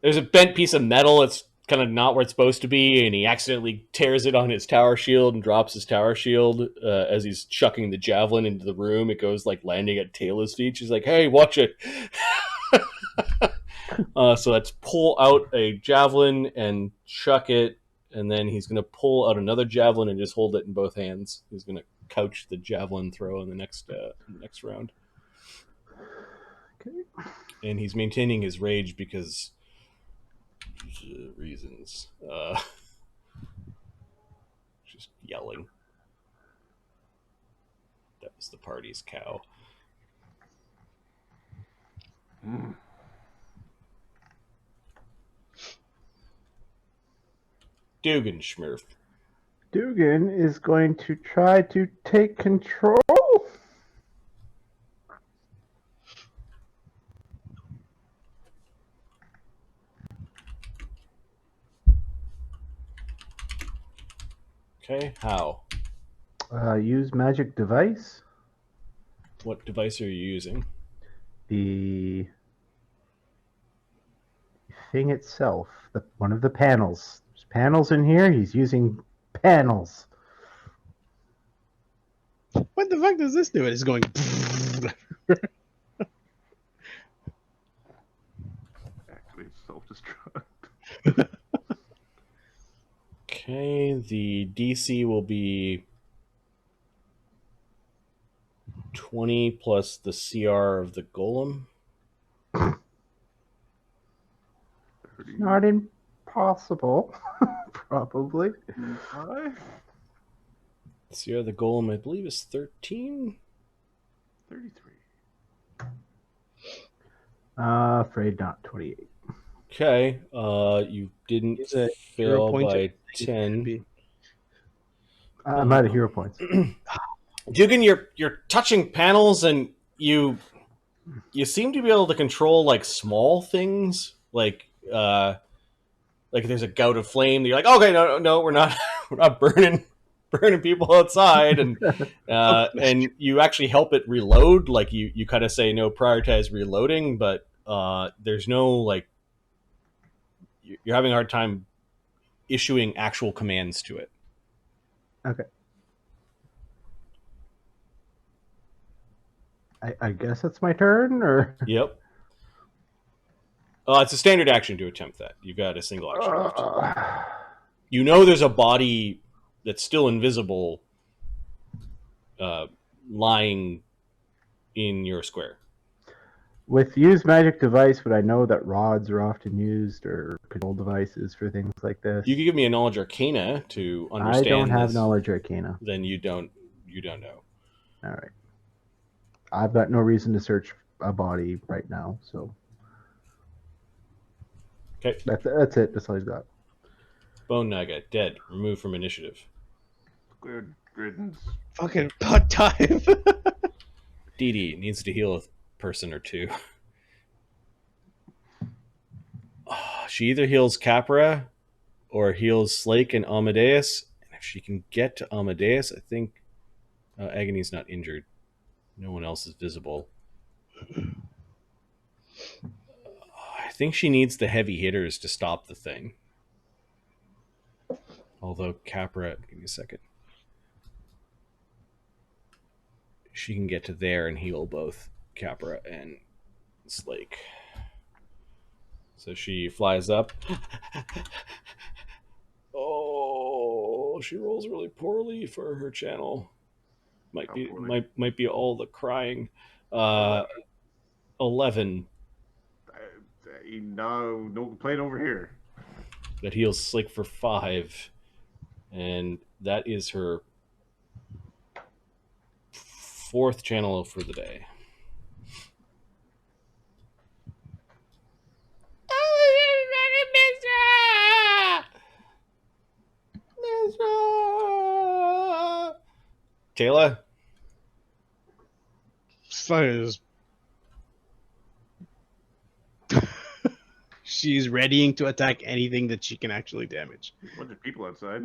There's a bent piece of metal. It's kind of not where it's supposed to be, and he accidentally tears it on his tower shield and drops his tower shield as he's chucking the javelin into the room. It goes like landing at Taylor's feet. She's like, "Hey, watch it!" So let's pull out a javelin and chuck it, and then he's going to pull out another javelin and just hold it in both hands. He's going to couch the javelin throw in the next round. Okay. And he's maintaining his rage because reasons. Just yelling. That was the party's cow. Dugganschmirph. Duggan is going to try to take control. Okay, how? Use magic device. What device are you using? The thing itself, one of the panels. There's panels in here. He's using panels. What the fuck does this do? It's going. Actually, it's self-destruct. Okay, the DC will be 20 plus the CR of the golem. Not impossible. Probably. 5? CR of the golem, I believe, is 13. 33. Afraid not. 28. Okay, you didn't Use a hero fail point by to- 10. I'm out of hero points. Duggan, you're touching panels, and you seem to be able to control like small things, like there's a gout of flame. You're like, okay, no, we're not burning people outside, and and you actually help it reload. Like you kind of say no, prioritize reloading, but there's no like you're having a hard time issuing actual commands to it. Okay. I guess it's my turn, or Yep. It's a standard action to attempt that. You've got a single action left. You know there's a body that's still invisible lying in your square. with use magic device, would I know that rods are often used or control devices for things like this? You can give me a knowledge arcana to understand. I don't have this. knowledge arcana. Then you don't know. All right. I've got no reason to search a body right now, so Okay. that's it. That's all he's got. Bone Naga, dead. Removed from initiative. Good riddance. Fucking pot time. Dee needs to heal a person or two. She either heals Capra or heals Slake and Amadeus. And if she can get to Amadeus, I think Agony's not injured. No one else is visible. I think she needs the heavy hitters to stop the thing. Although Capra, give me a second. She can get to there and heal both Capra and Slake. So she flies up. Oh, she rolls really poorly for her channel. Might be all the crying. 11. No complaint over here. That heals Slake for 5. And that is her 4th channel for the day. Taylor? She's readying to attack anything that she can actually damage. A bunch of people outside.